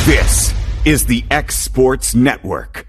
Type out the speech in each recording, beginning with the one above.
This is the X Sports Network.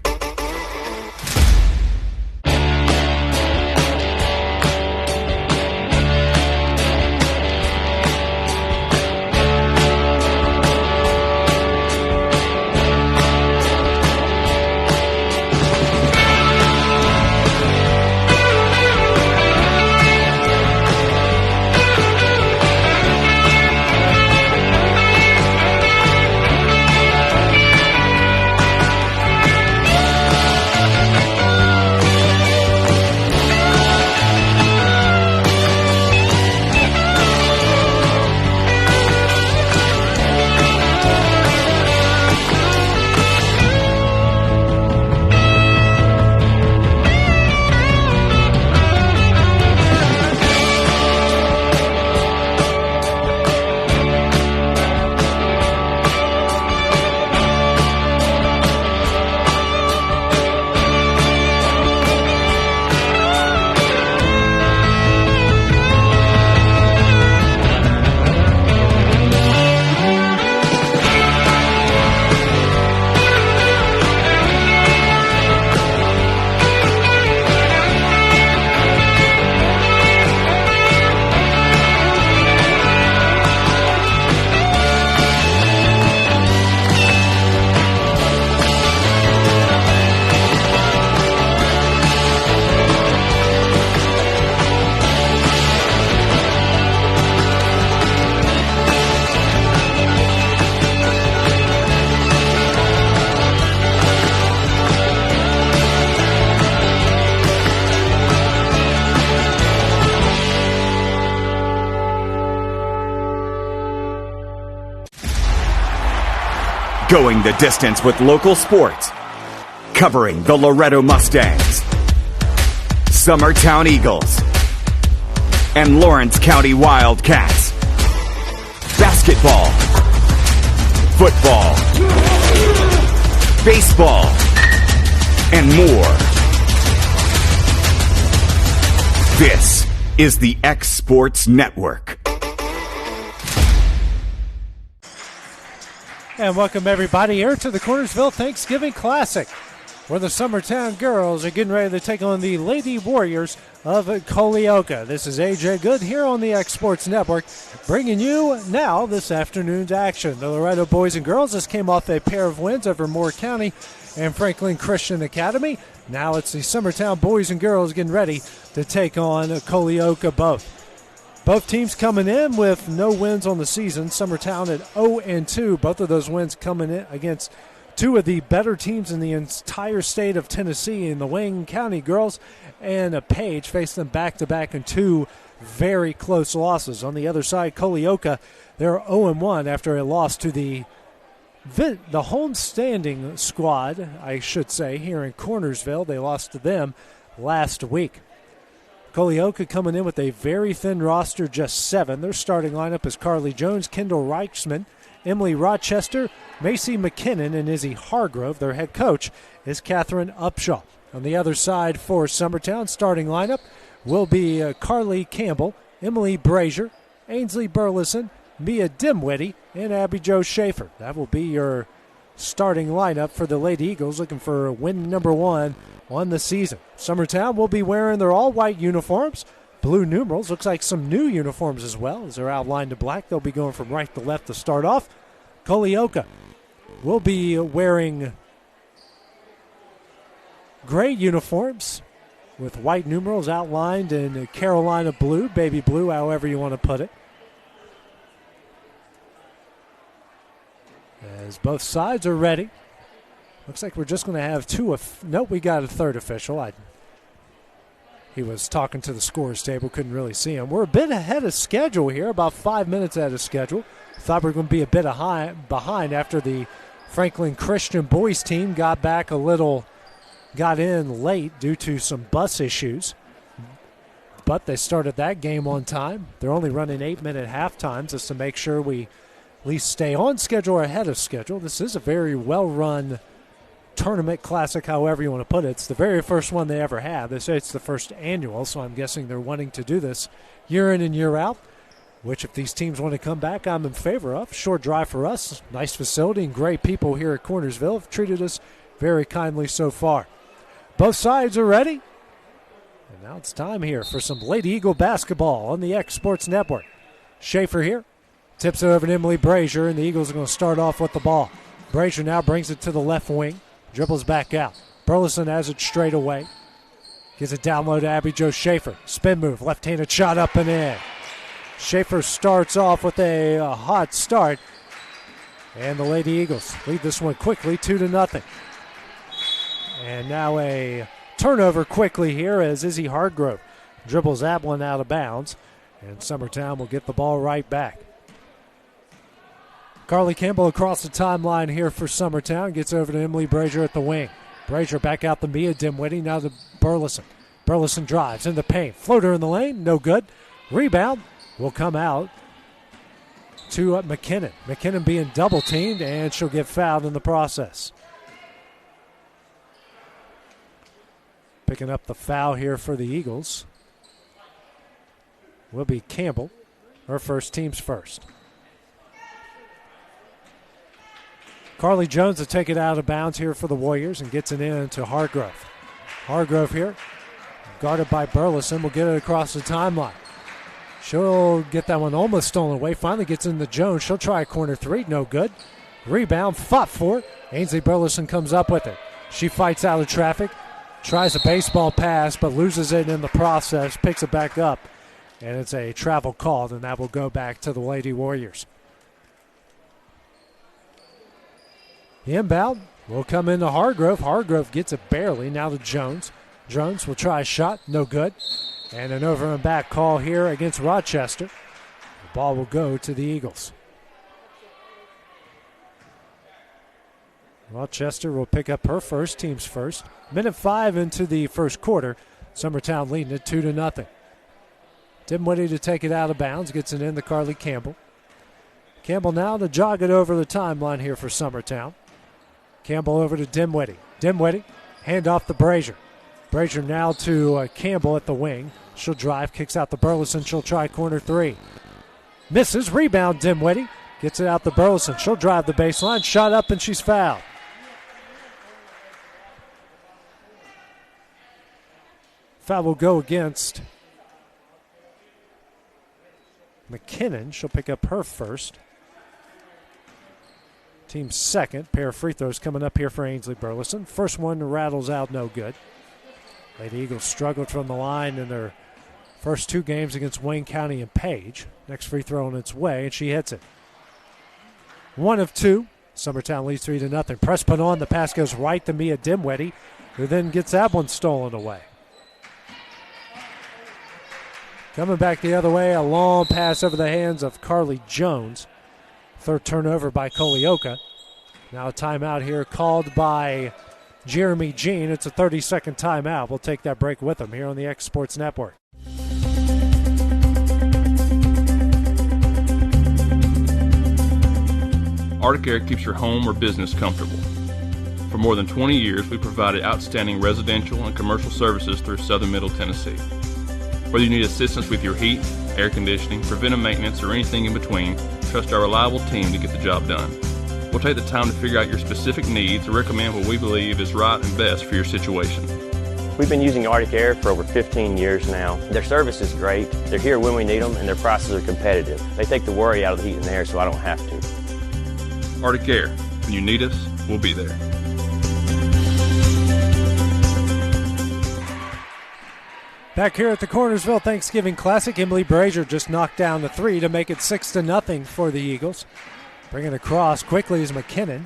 Going the distance with local sports. Covering the Loretto Mustangs, Summertown Eagles, and Lawrence County Wildcats. Basketball, football, baseball, and more. This is the X Sports Network. And welcome everybody here to the Cornersville Thanksgiving Classic, where the Summertown girls are getting ready to take on the Lady Warriors of Culleoka. This is AJ Good here on the X Sports Network, bringing you now this afternoon's action. The Loretto boys and girls just came off a pair of wins over Moore County and Franklin Christian Academy. Now it's the Summertown boys and girls getting ready to take on Culleoka both. Both teams coming in with no wins on the season. Summertown at 0-2. Both of those wins coming in against two of the better teams in the entire state of Tennessee in the Wayne County girls. And Page faced them back-to-back in two very close losses. On the other side, Culleoka, they're 0-1 after a loss to the homestanding squad, I should say, here in Cornersville. They lost to them last week. Culleoka coming in with a very thin roster, just 7. Their starting lineup is Carly Jones, Kendall Reichsman, Emily Rochester, Macy McKinnon, and Izzy Hargrove. Their head coach is Catherine Upshaw. On the other side for Summertown, starting lineup will be Carly Campbell, Emily Brazier, Ainsley Burleson, Mia Dimwitty, and Abby Jo Schaefer. That will be your starting lineup for the Lady Eagles, looking for win number 1 on the season. Summertown will be wearing their all-white uniforms, blue numerals. Looks like some new uniforms as well as they're outlined in black. They'll be going from right to left to start off. Culleoka will be wearing gray uniforms with white numerals outlined in Carolina blue, baby blue, however you want to put it. As both sides are ready. Looks like we're just going to have two. Nope, we got a third official. He was talking to the scores table, couldn't really see him. We're a bit ahead of schedule here, about 5 minutes ahead of schedule. Thought we were going to be a bit behind after the Franklin Christian boys team got in late due to some bus issues. But they started that game on time. They're only running 8-minute half times just to make sure we at least stay on schedule or ahead of schedule. This is a very well-run tournament classic, however you want to put it. It's the very first one they ever had. They say it's the first annual, so I'm guessing they're wanting to do this year in and year out. which if these teams want to come back, I'm in favor of. Short drive for us. Nice facility and great people here at Cornersville have treated us very kindly so far. Both sides are ready. And now it's time here for some Lady Eagle basketball on the X Sports Network. Schaefer here. Tips it over to Emily Brazier, and the Eagles are going to start off with the ball. Brazier now brings it to the left wing. Dribbles back out. Burleson has it straight away. Gives it down low to Abby Jo Schaefer. Spin move. Left-handed shot up and in. Schaefer starts off with a hot start. And the Lady Eagles lead this one quickly 2-0. And now a turnover quickly here as Izzy Hargrove dribbles that one out of bounds. And Summertown will get the ball right back. Carly Campbell across the timeline here for Summertown. Gets over to Emily Brazier at the wing. Brazier back out to Mia Dimwitty. Now to Burleson. Burleson drives in the paint. Floater in the lane. No good. Rebound will come out to McKinnon. McKinnon being double teamed, and she'll get fouled in the process. Picking up the foul here for the Eagles will be Campbell. Her first, team's first. Carly Jones will take it out of bounds here for the Warriors and gets it in to Hargrove. Hargrove here, guarded by Burleson, will get it across the timeline. She'll get that one almost stolen away. Finally gets into Jones. She'll try a corner three. No good. Rebound, fought for it. Ainsley Burleson comes up with it. She fights out of traffic. Tries a baseball pass, but loses it in the process. Picks it back up. And it's a travel call, and that will go back to the Lady Warriors. The inbound will come into Hargrove. Hargrove gets it barely. Now to Jones. Jones will try a shot. No good. And an over and back call here against Rochester. The ball will go to the Eagles. Rochester will pick up her first, team's first. Minute 5 into the first quarter. Summertown leading it 2-0. Dimwitty to take it out of bounds. Gets it in to Carly Campbell. Campbell now to jog it over the timeline here for Summertown. Campbell over to Dimwitty. Dimwitty, hand off to Brazier. Brazier now to Campbell at the wing. She'll drive, kicks out to Burleson. She'll try corner three. Misses, rebound Dimwitty. Gets it out to Burleson. She'll drive the baseline. Shot up and she's fouled. Foul will go against McKinnon. She'll pick up her first. Team's second. Pair of free throws coming up here for Ainsley Burleson. First one rattles out, no good. Lady Eagles struggled from the line in their first two games against Wayne County and Page. Next free throw on its way, and she hits it. 1 of 2. Summertown leads 3-0. Press put on. The pass goes right to Mia Dimwitty, who then gets that one stolen away. Coming back the other way, a long pass over the hands of Carly Jones. Third turnover by Culleoka. Now a timeout here called by Jeremy Jean. It's a 30-second timeout. We'll take that break with him here on the X Sports Network. Arctic Air keeps your home or business comfortable. For more than 20 years, we provided outstanding residential and commercial services through southern Middle Tennessee. Whether you need assistance with your heat, air conditioning, preventive maintenance, or anything in between, trust our reliable team to get the job done. We'll take the time to figure out your specific needs and recommend what we believe is right and best for your situation. We've been using Arctic Air for over 15 years now. Their service is great, they're here when we need them, and their prices are competitive. They take the worry out of the heat and air so I don't have to. Arctic Air. When you need us, we'll be there. Back here at the Cornersville Thanksgiving Classic, Emily Brazier just knocked down the three to make it 6-0 for the Eagles. Bringing it across quickly is McKinnon.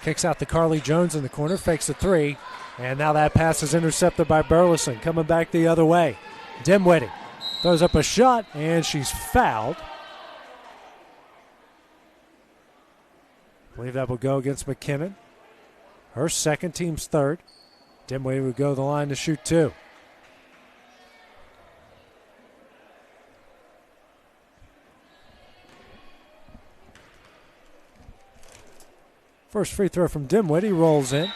Kicks out to Carly Jones in the corner, fakes a three, and now that pass is intercepted by Burleson. Coming back the other way. Dimwitty throws up a shot, and she's fouled. I believe that will go against McKinnon. Her second, team's third. Dimwitty would go to the line to shoot two. First free throw from Dimwitty rolls in.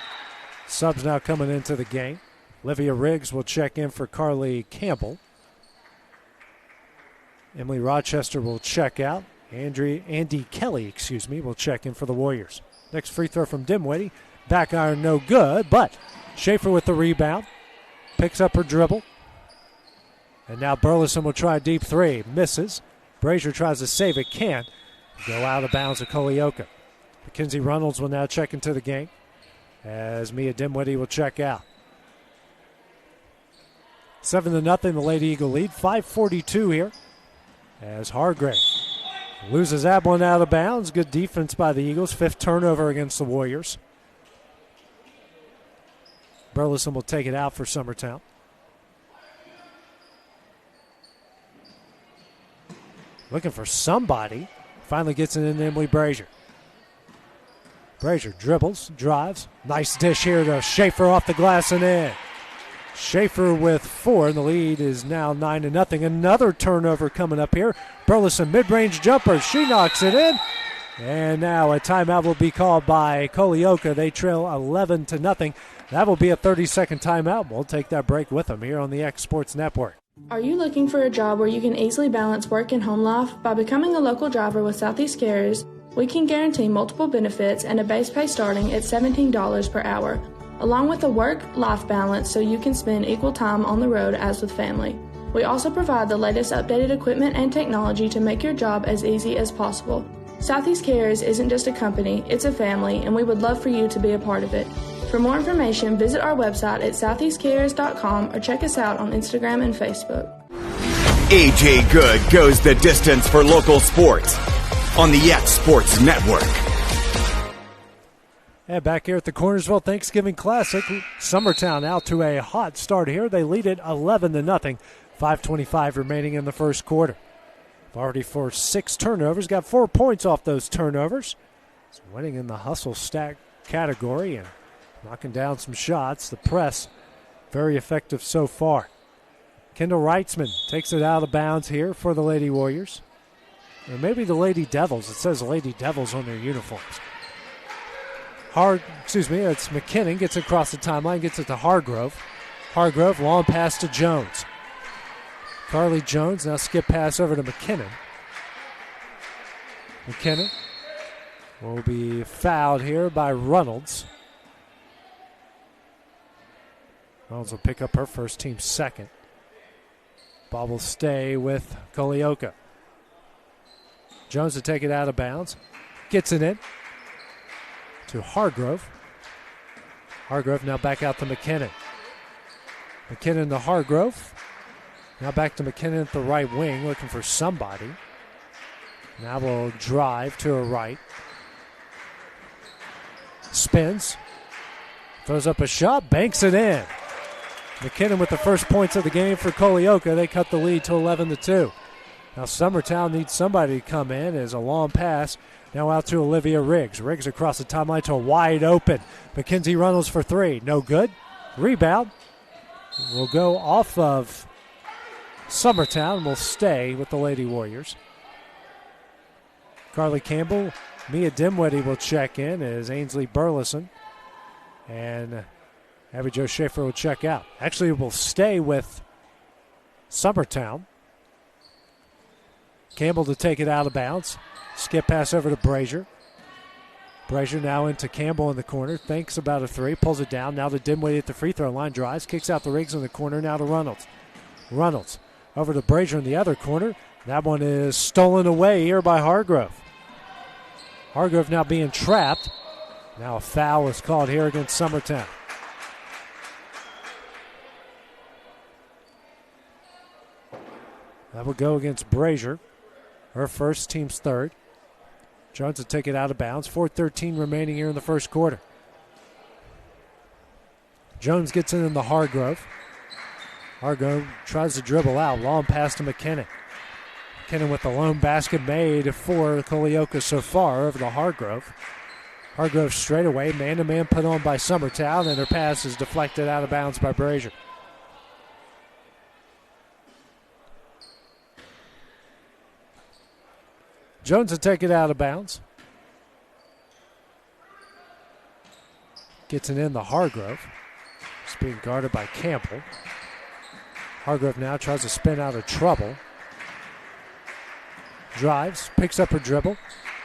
Subs now coming into the game. Olivia Riggs will check in for Carly Campbell. Emily Rochester will check out. Andy Kelly, will check in for the Warriors. Next free throw from Dimwitty. Back iron, no good, but Schaefer with the rebound. Picks up her dribble. And now Burleson will try a deep three. Misses. Brazier tries to save it. Can't. Go out of bounds of Culleoka. Mackenzie Reynolds will now check into the game as Mia Dimwitty will check out. 7-0, the Lady Eagle lead. 5:42 here as Hargrave loses that one out of bounds. Good defense by the Eagles. 5th turnover against the Warriors. Burleson will take it out for Summertown. Looking for somebody. Finally gets it into Emily Brazier. Brazier dribbles, drives. Nice dish here to Schaefer off the glass and in. Schaefer with 4, and the lead is now 9-0. Another turnover coming up here. Burleson mid-range jumper. She knocks it in. And now a timeout will be called by Culleoka. They trail 11-0. That will be a 30-second timeout. We'll take that break with them here on the X Sports Network. Are you looking for a job where you can easily balance work and home life? By becoming a local driver with Southeast Carriers, we can guarantee multiple benefits and a base pay starting at $17 per hour, along with a work-life balance so you can spend equal time on the road as with family. We also provide the latest updated equipment and technology to make your job as easy as possible. Southeast Carriers isn't just a company, it's a family, and we would love for you to be a part of it. For more information, visit our website at southeastcarriers.com or check us out on Instagram and Facebook. AJ Good goes the distance for local sports on the X Sports Network. And back here at the Cornersville Thanksgiving Classic, Summertown out to a hot start here. They lead it 11-0. 5:25 remaining in the first quarter. Already for 6 turnovers, got 4 points off those turnovers. He's winning in the hustle stack category and knocking down some shots. The press, very effective so far. Kendall Reitzman takes it out of bounds here for the Lady Warriors. Or maybe the Lady Devils. It says Lady Devils on their uniforms. It's McKinnon. Gets it across the timeline, gets it to Hargrove. Hargrove, long pass to Jones. Carly Jones now skip pass over to McKinnon. McKinnon will be fouled here by Reynolds. Reynolds will pick up her first, team second. Ball will stay with Culleoka. Jones to take it out of bounds. Gets it in to Hargrove. Hargrove now back out to McKinnon. McKinnon to Hargrove. Now back to McKinnon at the right wing, looking for somebody. Now we'll drive to her right. Spins. Throws up a shot, banks it in. McKinnon with the first points of the game for Culleoka. They cut the lead to 11-2. Now Summertown needs somebody to come in as a long pass. Now out to Olivia Riggs. Riggs across the timeline to a wide open. Mackenzie Reynolds for 3. No good. Rebound. Will go off of Summertown. Will stay with the Lady Warriors. Carly Campbell. Mia Dimwitty will check in as Ainsley Burleson. And Abby Jo Schaefer will check out. Actually, will stay with Summertown. Campbell to take it out of bounds. Skip pass over to Brazier. Brazier now into Campbell in the corner. Thinks about a 3. Pulls it down. Now to Dimwitty at the free throw line. Drives. Kicks out the Riggs in the corner. Now to Reynolds. Reynolds over to Brazier in the other corner. That one is stolen away here by Hargrove. Hargrove now being trapped. Now a foul is called here against Summertown. That will go against Brazier. Her first, team's third. Jones will take it out of bounds. 4:13 remaining here in the first quarter. Jones gets in the Hargrove. Hargrove tries to dribble out. Long pass to McKinnon. McKinnon with the lone basket made for Culleoka so far over to Hargrove. Hargrove straight away. Man-to-man put on by Summertown, and her pass is deflected out of bounds by Brazier. Jones will take it out of bounds. Gets it in the Hargrove. It's being guarded by Campbell. Hargrove now tries to spin out of trouble. drives, picks up her dribble.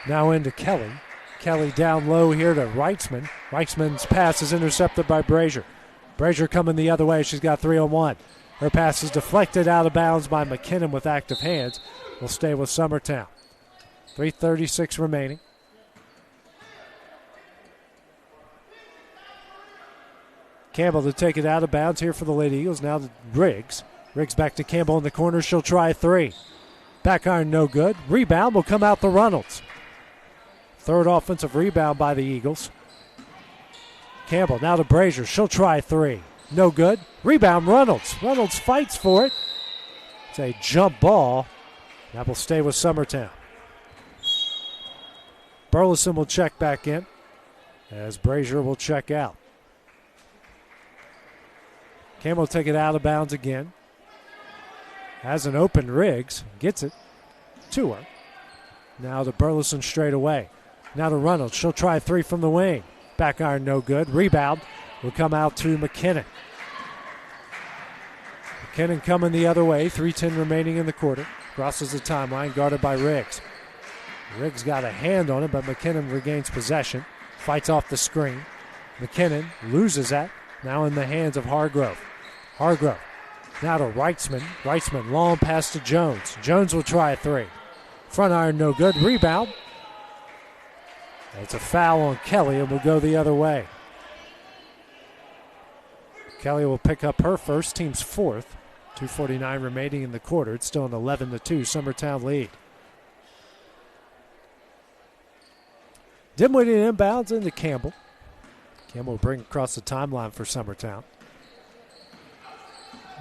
Now into Kelly. Kelly down low here to Reitzman. Reitzman's pass is intercepted by Brazier. Brazier coming the other way. She's got 3-on-1. Her pass is deflected out of bounds by McKinnon with active hands. Will stay with Summertown. 3:36 remaining. Campbell to take it out of bounds here for the Lady Eagles. Now to Riggs. Riggs back to Campbell in the corner. She'll try 3. Back iron no good. Rebound will come out to Reynolds. Third offensive rebound by the Eagles. Campbell now to Brazier. She'll try 3. No good. Rebound Reynolds. Reynolds fights for it. It's a jump ball. That will stay with Summertown. Burleson will check back in as Brazier will check out. Campbell will take it out of bounds again. Has an open Riggs. Gets it to her. Now to Burleson straight away. Now to Reynolds. She'll try 3 from the wing. Back iron no good. Rebound will come out to McKinnon. McKinnon coming the other way. 3:10 remaining in the quarter. Crosses the timeline, guarded by Riggs. Riggs got a hand on it, but McKinnon regains possession. Fights off the screen. McKinnon loses that. Now in the hands of Hargrove. Hargrove now to Reitzman. Reitzman long pass to Jones. Jones will try a 3. Front iron no good. Rebound. It's a foul on Kelly and will go the other way. Kelly will pick up her first, team's 4th. 2:49 remaining in the quarter. It's still an 11-2 Summertown lead. Dimwitty inbounds into Campbell. Campbell will bring across the timeline for Summertown.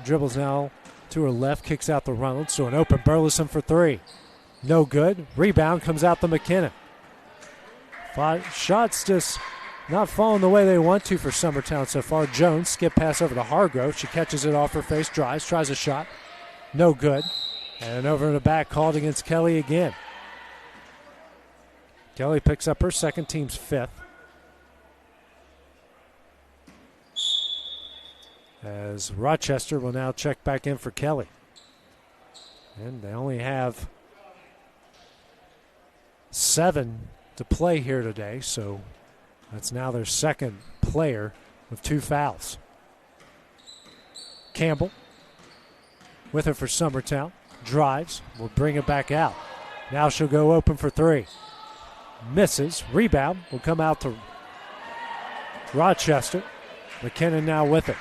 Dribbles now to her left, kicks out to Reynolds. So an open Burleson for 3. No good. Rebound comes out to McKinnon. Shots just not falling the way they want to for Summertown so far. Jones, skip pass over to Hargrove. She catches it off her face, drives, tries a shot. No good. And over in the back, called against Kelly again. Kelly picks up her second, team's 5th. As Rochester will now check back in for Kelly. And they only have 7 to play here today, so that's now their second player with 2 fouls. Campbell with her for Summertown. Drives, will bring it back out. Now she'll go open for 3. Misses. Rebound will come out to Rochester. McKinnon now with it.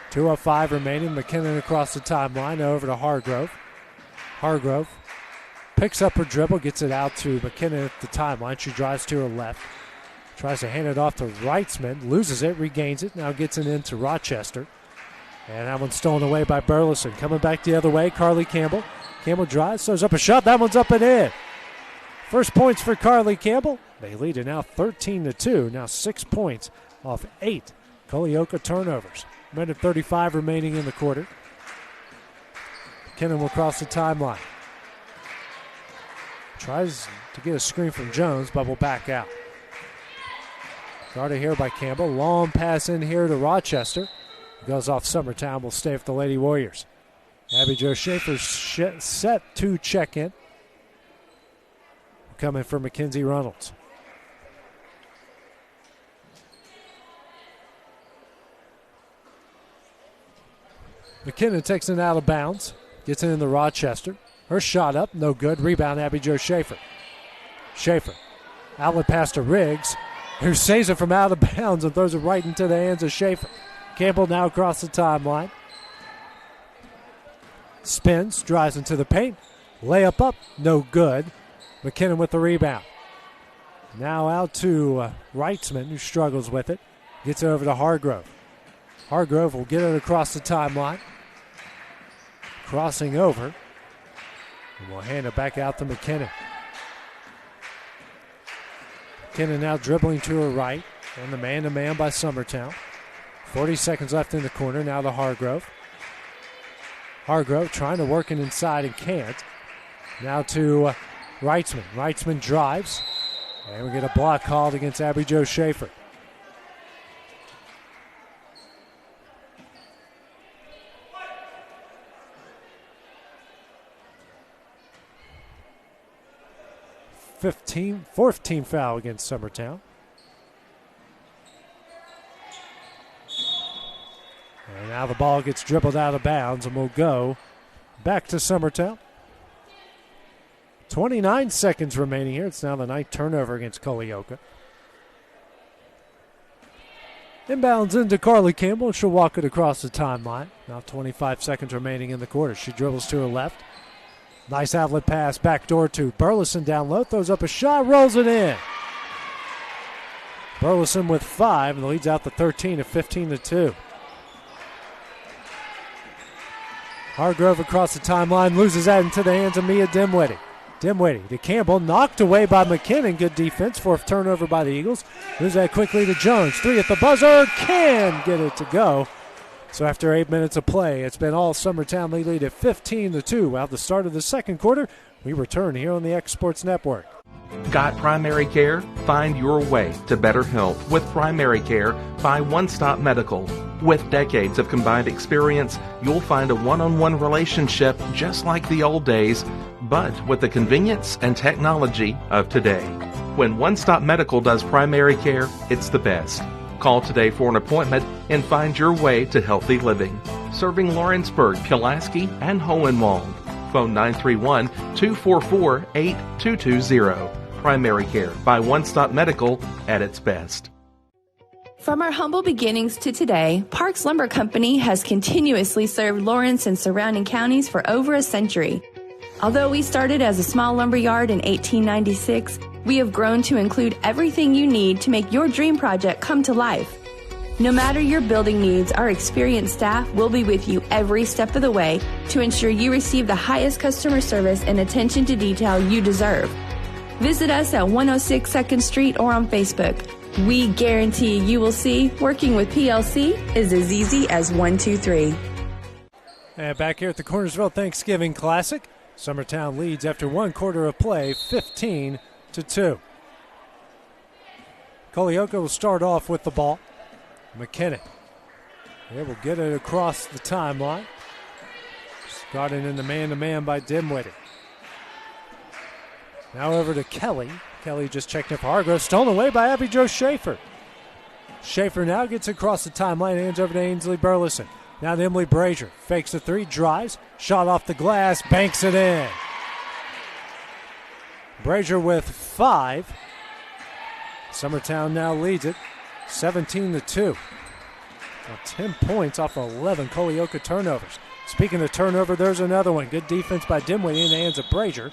2:05 remaining. McKinnon across the timeline over to Hargrove. Hargrove picks up her dribble, gets it out to McKinnon at the timeline. She drives to her left. Tries to hand it off to Reitzman. Loses it, regains it. Now gets it into Rochester. And that one's stolen away by Burleson. Coming back the other way, Carly Campbell. Campbell drives, throws up a shot. That one's up and in. First points for Carly Campbell. They lead it now 13-2. Now 6 points off 8 Culleoka turnovers. Minute 35 remaining in the quarter. McKinnon will cross the timeline. Tries to get a screen from Jones, but will back out. Guarded here by Campbell. Long pass in here to Rochester. Goes off Summertown. Will stay with the Lady Warriors. Abby Jo Schaefer set to check in. Coming for Mackenzie Reynolds. McKinnon takes it out of bounds. Gets it into Rochester. Her shot up, no good. Rebound, Abby Jo Schaefer. Schaefer. Outlet pass to Riggs, who saves it from out of bounds and throws it right into the hands of Schaefer. Campbell now across the timeline. Spins, drives into the paint. Layup up, no good. McKinnon with the rebound. Now out to Reitzman, who struggles with it. Gets it over to Hargrove. Hargrove will get it across the timeline. Crossing over. And we'll hand it back out to McKinnon. McKinnon now dribbling to her right. And the man-to-man by Summertown. 40 seconds left in the corner. Now to Hargrove. Hargrove trying to work it inside and can't. Now to Reitzman. Reitzman drives. And we get a block called against Abby Jo Schaefer. fourth team foul against Summertown. And now the ball gets dribbled out of bounds and will go back to Summertown. 29 seconds remaining here. It's now the ninth turnover against Culleoka. Inbounds into Carly Campbell. She'll walk it across the timeline. Now 25 seconds remaining in the quarter. She dribbles to her left. Nice outlet pass, backdoor to Burleson down low. Throws up a shot, rolls it in. Burleson with 5 and leads out to 13 at 15-2. Hargrove across the timeline, loses that into the hands of Mia Dimwitty. Dimwitty to Campbell, knocked away by McKinnon. Good defense, fourth turnover by the Eagles. Moves that quickly to Jones. 3 at the buzzer, can get it to go. So after 8 minutes of play, it's been all Summertown lead at 15-2. At the start of the second quarter, we return here on the X Sports Network. Got primary care? Find your way to better health with Primary Care by One Stop Medical. With decades of combined experience, you'll find a one-on-one relationship just like the old days, but with the convenience and technology of today. When One Stop Medical does primary care, it's the best. Call today for an appointment and find your way to healthy living. Serving Lawrenceburg, Pulaski, and Hohenwald. Phone 931-244-8220. Primary Care by One Stop Medical at its best. From our humble beginnings to today, Parks Lumber Company has continuously served Lawrence and surrounding counties for over a century. Although we started as a small lumber yard in 1896, we have grown to include everything you need to make your dream project come to life. No matter your building needs, our experienced staff will be with you every step of the way to ensure you receive the highest customer service and attention to detail you deserve. Visit us at 106 2nd Street or on Facebook. We guarantee you will see working with PLC is as easy as 1, 2, 3. And back here at the Cornersville Thanksgiving Classic, Summertown leads after one quarter of play, 15-2. Culleoka will start off with the ball. McKinnon. They will get it across the timeline. Guarded in the man-to-man by Dimwitty. Now over to Kelly. Kelly just checked in for Hargrove. Stolen away by Abby Jo Schaefer. Schaefer now gets across the timeline. Hands over to Ainsley Burleson. Now to Emily Brazier. Fakes the 3, drives. Shot off the glass. Banks it in. Brazier with 5. Summertown now leads it 17-2. Now 10 points off 11 Culleoka turnovers. Speaking of turnover, there's another one. Good defense by Dimwitty in the hands of Brazier.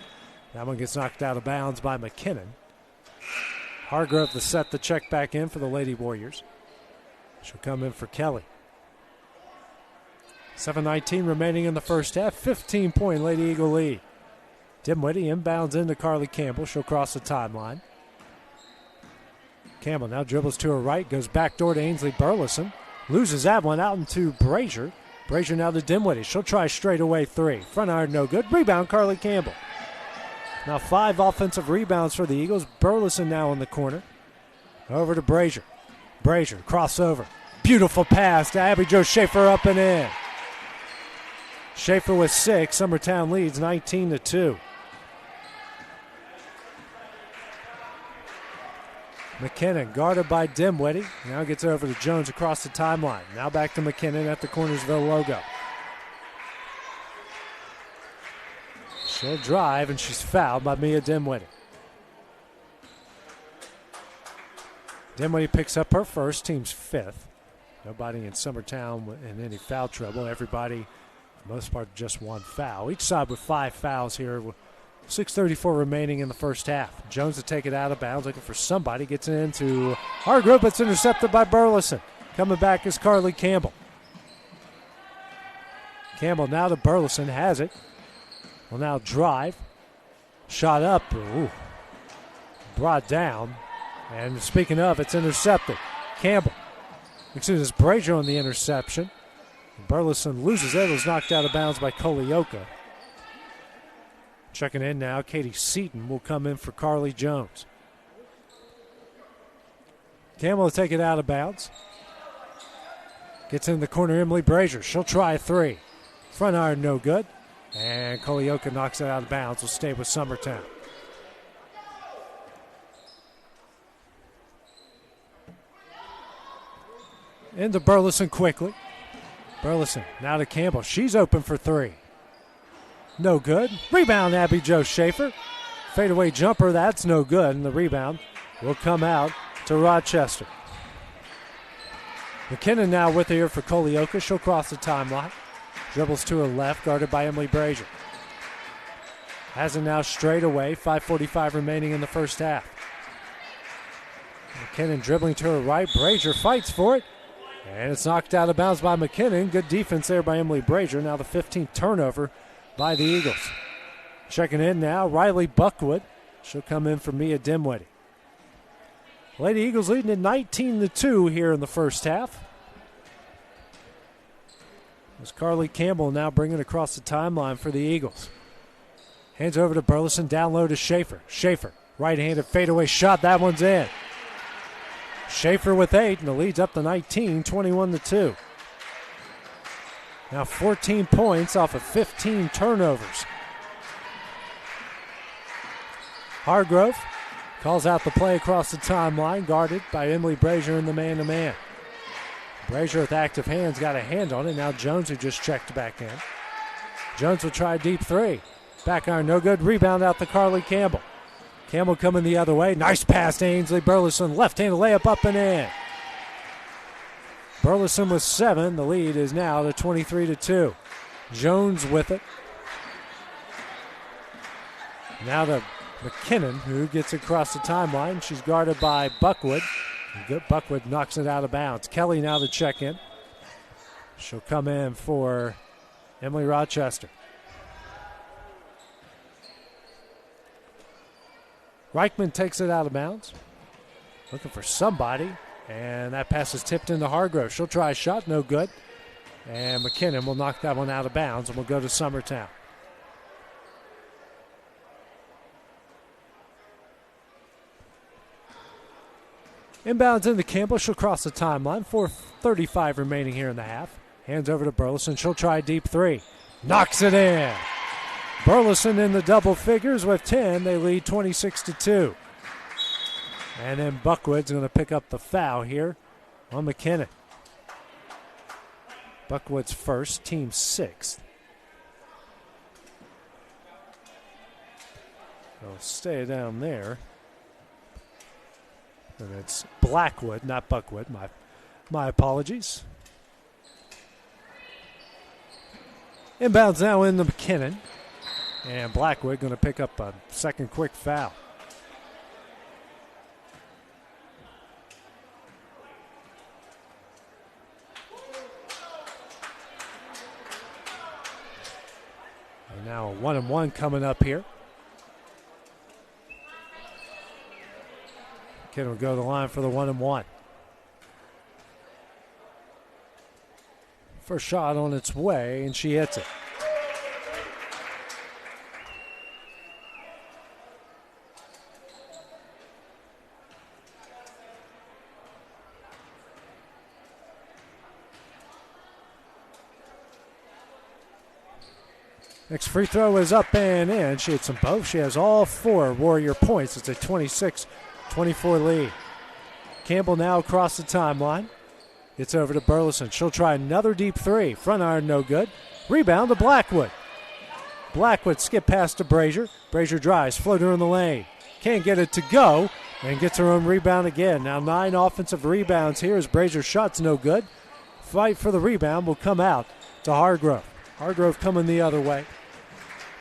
That one gets knocked out of bounds by McKinnon. Hargrove to set the check back in for the Lady Warriors. She'll come in for Kelly. 7:19 remaining in the first half. 15-point Lady Eagle lead. Dimwitty inbounds into Carly Campbell. She'll cross the timeline. Campbell now dribbles to her right. Goes backdoor to Ainsley Burleson. Loses that one out into Brazier. Brazier now to Dimwitty. She'll try straightaway 3. Front iron no good. Rebound Carly Campbell. Now 5 offensive rebounds for the Eagles. Burleson now in the corner. Over to Brazier. Brazier, crossover. Beautiful pass to Abby Jo Schaefer up and in. Schaefer with 6. Summertown leads 19-2. McKinnon guarded by Dimwitty. Now gets over to Jones across the timeline. Now back to McKinnon at the Cornersville logo. She'll drive, and she's fouled by Mia Dimwitty. Dimwitty picks up her first, team's 5th. Nobody in Summertown in any foul trouble. Everybody, for the most part, just 1 foul. Each side with 5 fouls here. 6:34 remaining in the first half. Jones to take it out of bounds, looking for somebody. Gets it into Hargrove. It's intercepted by Burleson. Coming back is Carly Campbell. Campbell now to Burleson. Has it. Will now drive. Shot up. Ooh. Brought down. And speaking of, it's intercepted. Campbell. It's Brazier on the interception. Burleson loses it. It was knocked out of bounds by Culleoka. Checking in now, Katie Seaton will come in for Carly Jones. Campbell will take it out of bounds. Gets in the corner, Emily Brazier. She'll try a 3. Front iron no good. And Culleoka knocks it out of bounds. Will stay with Summertown. Into Burleson quickly. Burleson now to Campbell. She's open for three. No good. Rebound, Abby Jo Schaefer. Fadeaway jumper, that's no good. And the rebound will come out to Rochester. McKinnon now with her here for Culleoka. She'll cross the timeline. Dribbles to her left, guarded by Emily Brazier. Has it now straight away. 5:45 remaining in the first half. McKinnon dribbling to her right. Brazier fights for it. And it's knocked out of bounds by McKinnon. Good defense there by Emily Brazier. Now the 15th turnover by the Eagles. Checking in now, Riley Buckwood. She'll come in for Mia Dimwitty. Lady Eagles leading at 19-2 here in the first half. As Carly Campbell now bringing across the timeline for the Eagles. Hands over to Burleson, down low to Schaefer. Schaefer, right-handed fadeaway shot, that one's in. Schaefer with 8, and the lead's up to 19, 21-2. Now 14 points off of 15 turnovers. Hargrove calls out the play across the timeline, guarded by Emily Brazier in the man-to-man. Brazier with active hands got a hand on it. Now Jones, who just checked back in. Jones will try a deep three. Back iron, no good. Rebound out to Carly Campbell. Campbell coming the other way. Nice pass to Ainsley Burleson. Left-handed layup up and in. Burleson with 7. The lead is now to 23-2. Jones with it. Now to McKinnon, who gets across the timeline. She's guarded by Buckwood. Buckwood knocks it out of bounds. Kelly now to check in. She'll come in for Emily Rochester. Reichman takes it out of bounds. Looking for somebody. And that pass is tipped into Hargrove. She'll try a shot, no good. And McKinnon will knock that one out of bounds, and we'll go to Summertown. Inbounds into Campbell. She'll cross the timeline. 4:35 remaining here in the half. Hands over to Burleson. She'll try a deep three. Knocks it in. Burleson in the double figures with 10. They lead 26-2. And then Buckwood's going to pick up the foul here on McKinnon. Buckwood's first, team 6th. They'll stay down there. And it's Blackwood, not Buckwood. My apologies. Inbounds now into McKinnon. And Blackwood going to pick up a second quick foul. And now a 1-and-1 coming up here. McKinnon will go to the line for the 1-and-1. First shot on its way, and she hits it. Next free throw is up and in. She hits them both. She has all 4 Warrior points. It's a 26-24 lead. Campbell now across the timeline. Gets over to Burleson. She'll try another deep three. Front iron no good. Rebound to Blackwood. Blackwood skip pass to Brazier. Brazier drives. Floater in the lane. Can't get it to go. And gets her own rebound again. Now 9 offensive rebounds here as Brazier's shot's no good. Fight for the rebound will come out to Hargrove. Hargrove coming the other way.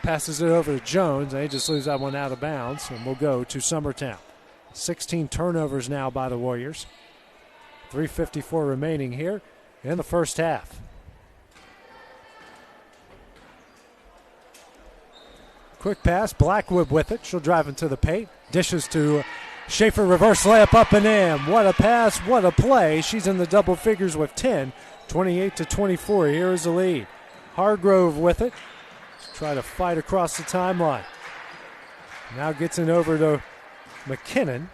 Passes it over to Jones. They just lose that one out of bounds. And we'll go to Summertown. 16 turnovers now by the Warriors. 3:54 remaining here in the first half. Quick pass. Blackwood with it. She'll drive into the paint. Dishes to Schaefer. Reverse layup up and in. What a pass. What a play. She's in the double figures with 10. 28-24. Here is the lead. Hargrove with it. Try to fight across the timeline. Now gets it over to McKinnon.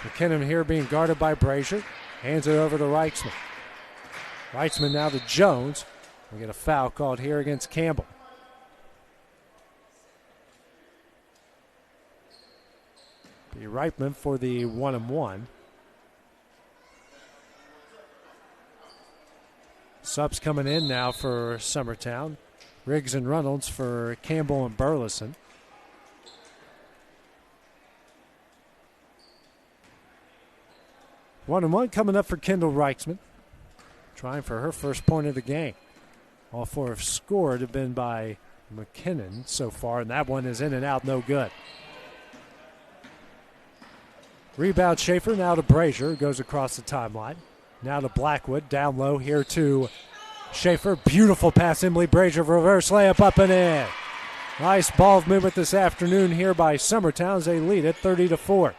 McKinnon here being guarded by Brazier. Hands it over to Reichman. Reichman now to Jones. We get a foul called here against Campbell. Be Reitman for the 1-1. Subs coming in now for Summertown. Riggs and Reynolds for Campbell and Burleson. One and one coming up for Kendall Reichsman. Trying for her first point of the game. All four have scored have been by McKinnon so far, and that one is in and out, no good. Rebound Schaefer, now to Brazier, goes across the timeline. Now to Blackwood, down low here to Schaefer. Beautiful pass, Emily Brazier, reverse layup up and in. Nice ball movement this afternoon here by Summertown as they lead it 30-4.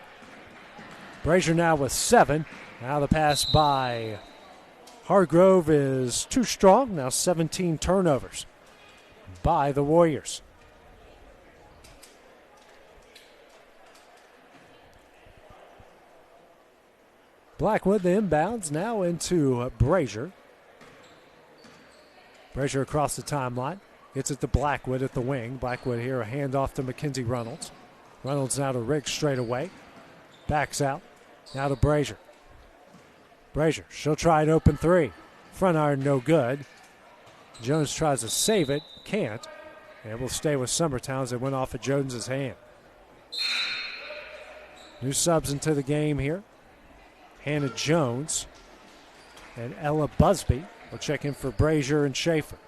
Brazier now with 7. Now the pass by Hargrove is too strong. Now 17 turnovers by the Warriors. Blackwood, the inbounds, now into Brazier. Brazier across the timeline. Gets it to Blackwood at the wing. Blackwood here, a handoff to Mackenzie Reynolds. Reynolds now to Riggs straight away. Backs out. Now to Brazier. Brazier, she'll try an open three. Front iron, no good. Jones tries to save it. Can't. And will stay with Summertown as it went off of Jones's hand. New subs into the game here. Hannah Jones and Ella Busby will check in for Brazier and Schaefer.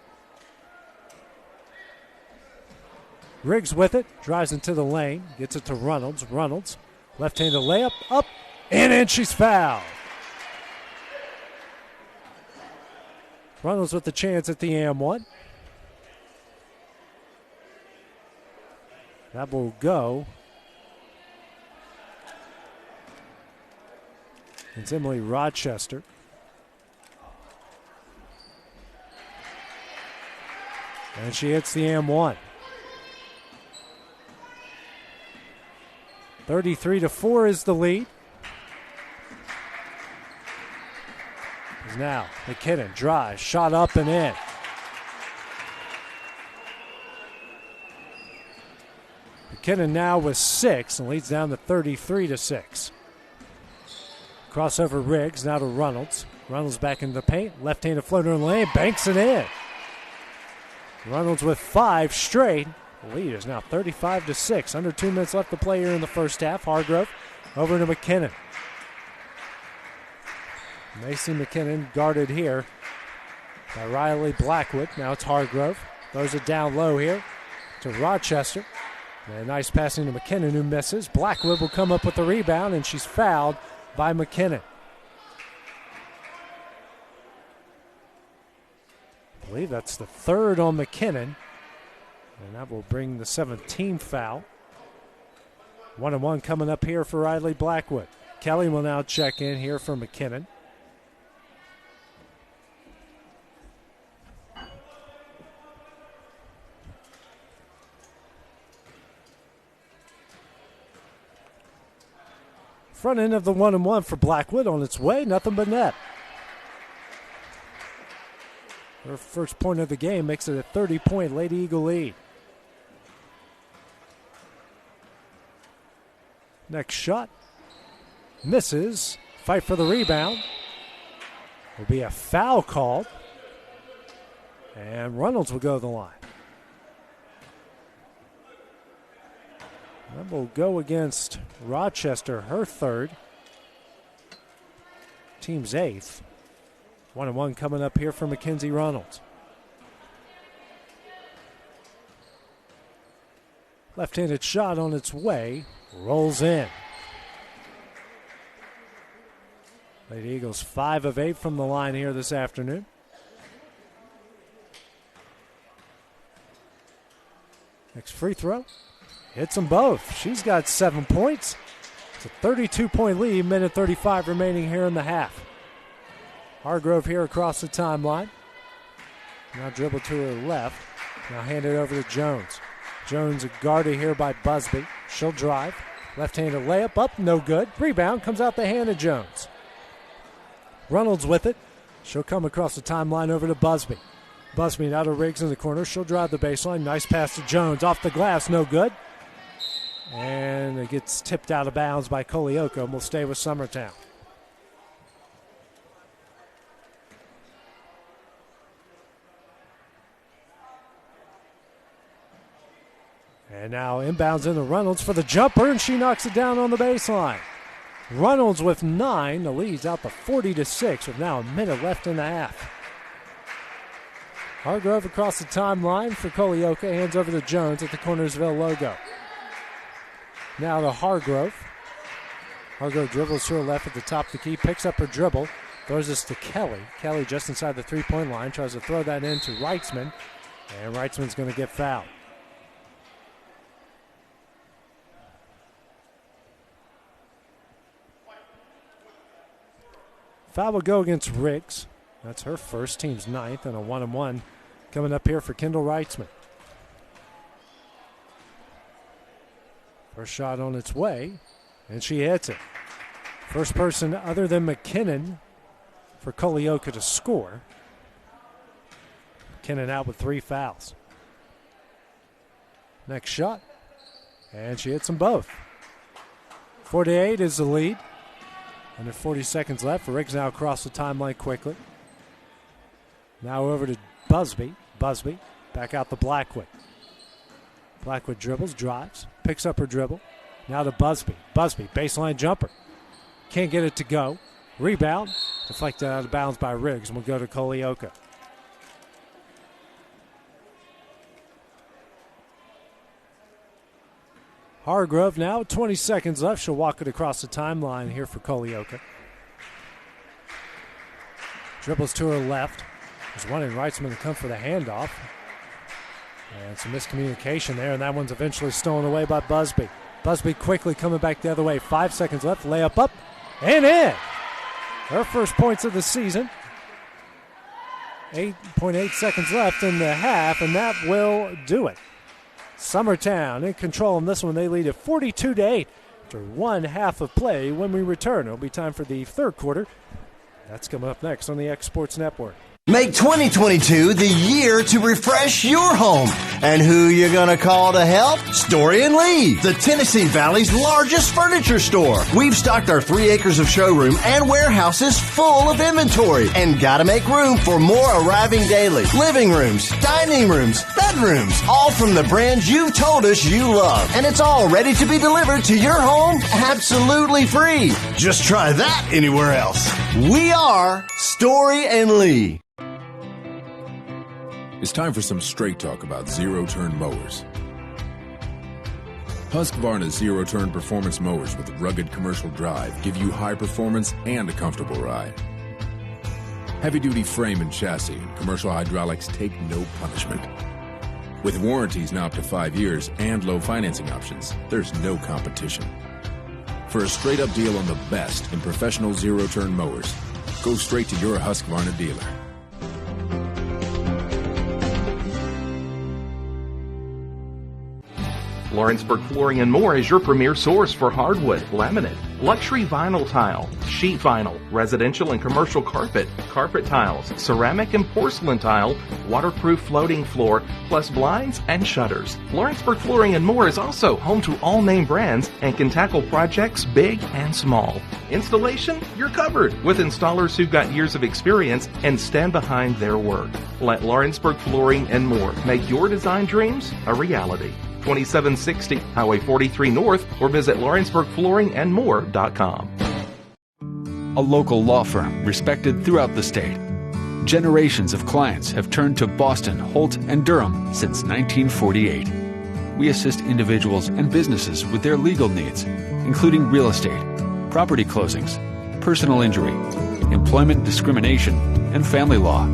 Riggs with it, drives into the lane, gets it to Reynolds. Reynolds, left-handed layup, up, and in, she's fouled. Reynolds with the chance at the and-one. That will go. It's Emily Rochester. And she hits the and-one. 33-4 is the lead. Now McKinnon drives, shot up and in. McKinnon now with 6 and leads down to 33-6. Crossover Riggs, now to Reynolds. Reynolds back into the paint, left-handed floater in the lane, banks it in. Reynolds with 5 straight. The lead is now 35-6. Under 2 minutes left to play here in the first half. Hargrove over to McKinnon. Macy McKinnon guarded here by Riley Blackwood. Now it's Hargrove. Throws it down low here to Rochester. And nice passing to McKinnon who misses. Blackwood will come up with the rebound and she's fouled by McKinnon. I believe that's the third on McKinnon. And that will bring the 17th foul. 1-1 coming up here for Riley Blackwood. Kelly will now check in here for McKinnon. Front end of the 1-1 for Blackwood on its way, nothing but net. Her first point of the game makes it a 30-point Lady Eagle lead. Next shot. Misses. Fight for the rebound. Will be a foul called. And Reynolds will go to the line. That will go against Rochester, her third. Team's 8th. 1-1 coming up here for Mackenzie Reynolds. Left-handed shot on its way. Rolls in. Lady Eagles 5 of 8 from the line here this afternoon. Next free throw. Hits them both. She's got 7 points. It's a 32-point lead, minute 35 remaining here in the half. Hargrove here across the timeline. Now dribble to her left. Now hand it over to Jones. Jones guarded here by Busby. She'll drive. Left-handed layup up, no good. Rebound comes out the hand of Jones. Reynolds with it. She'll come across the timeline over to Busby. Busby now to Riggs in the corner. She'll drive the baseline. Nice pass to Jones. Off the glass, no good. And it gets tipped out of bounds by Culleoka and will stay with Summertown. And now inbounds into Reynolds for the jumper, and she knocks it down on the baseline. Reynolds with 9. The lead's out to 40-6 with now a minute left in the half. Hargrove across the timeline for Culleoka. Hands over to Jones at the Cornersville logo. Now to Hargrove. Hargrove dribbles to her left at the top of the key, picks up her dribble, throws this to Kelly. Kelly just inside the three-point line, tries to throw that in to Reitzman, and Reitzman's going to get fouled. Foul will go against Riggs. That's her first, team's 9th, and a 1-on-1 coming up here for Kendall Reitzman. First shot on its way, and she hits it. First person other than McKinnon for Culleoka to score. McKinnon out with 3 fouls. Next shot, and she hits them both. 4-8 is the lead. Under 40 seconds left. Riggs now across the timeline quickly. Now over to Busby. Busby back out to Blackwood. Blackwood dribbles, drives, picks up her dribble. Now to Busby. Busby, baseline jumper. Can't get it to go. Rebound. Deflected out of bounds by Riggs, and will go to Culleoka. Hargrove now, 20 seconds left. She'll walk it across the timeline here for Culleoka. Dribbles to her left. There's one in Reitzman to come for the handoff. And some miscommunication there, and that one's eventually stolen away by Busby. Busby quickly coming back the other way. 5 seconds left. Layup up and in. Her first points of the season. 8.8 seconds left in the half, and that will do it. Summertown in control in this one. They lead at 42-8 after one half of play. When we return, it'll be time for the third quarter. That's coming up next on the X Sports Network. Make 2022 the year to refresh your home. And who you gonna call to help? Story & Lee, the Tennessee Valley's largest furniture store. We've stocked our 3 acres of showroom and warehouses full of inventory. And gotta make room for more arriving daily. Living rooms, dining rooms, bedrooms, all from the brands you've told us you love. And it's all ready to be delivered to your home absolutely free. Just try that anywhere else. We are Story & Lee. It's time for some straight talk about zero-turn mowers. Husqvarna's zero-turn performance mowers with rugged commercial drive give you high performance and a comfortable ride. Heavy-duty frame and chassis and commercial hydraulics take no punishment. With warranties now up to 5 years and low financing options, there's no competition. For a straight-up deal on the best in professional zero-turn mowers, go straight to your Husqvarna dealer. Lawrenceburg Flooring & More is your premier source for hardwood, laminate, luxury vinyl tile, sheet vinyl, residential and commercial carpet, carpet tiles, ceramic and porcelain tile, waterproof floating floor, plus blinds and shutters. Lawrenceburg Flooring & More is also home to all name brands and can tackle projects big and small. Installation? You're covered with installers who've got years of experience and stand behind their work. Let Lawrenceburg Flooring & More make your design dreams a reality. 2760 Highway 43 North, or visit LawrenceburgFlooringandMore.com. A local law firm respected throughout the state. Generations of clients have turned to Boston, Holt, and Durham since 1948. We assist individuals and businesses with their legal needs, including real estate, property closings, personal injury, employment discrimination, and family law.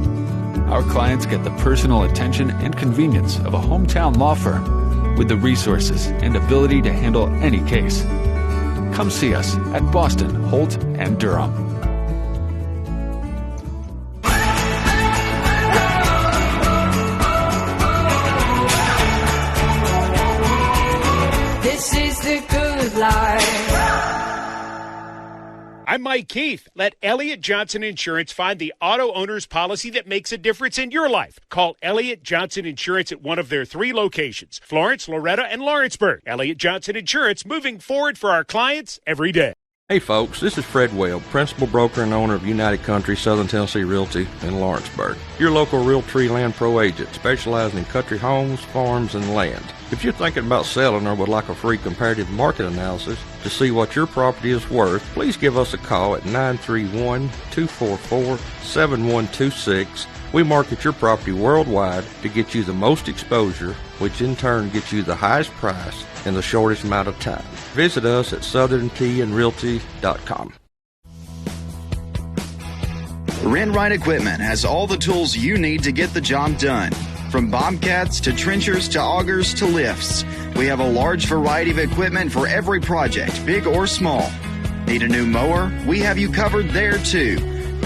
Our clients get the personal attention and convenience of a hometown law firm with the resources and ability to handle any case. Come see us at Boston, Holt, and Durham. This is the good life. I'm Mike Keith. Let Elliott Johnson Insurance find the auto owner's policy that makes a difference in your life. Call Elliott Johnson Insurance at one of their 3 locations, Florence, Loretta, and Lawrenceburg. Elliott Johnson Insurance, moving forward for our clients every day. Hey folks, this is Fred Webb, principal broker and owner of United Country Southern Tennessee Realty in Lawrenceburg. Your local Realtree Land Pro agent specializing in country homes, farms, and land. If you're thinking about selling or would like a free comparative market analysis to see what your property is worth, please give us a call at 931-244-7126. We market your property worldwide to get you the most exposure, which in turn gets you the highest price in the shortest amount of time. Visit us at southerntandrealty.com. Renwright Equipment has all the tools you need to get the job done. From bobcats to trenchers to augers to lifts, we have a large variety of equipment for every project, big or small. Need a new mower? We have you covered there too.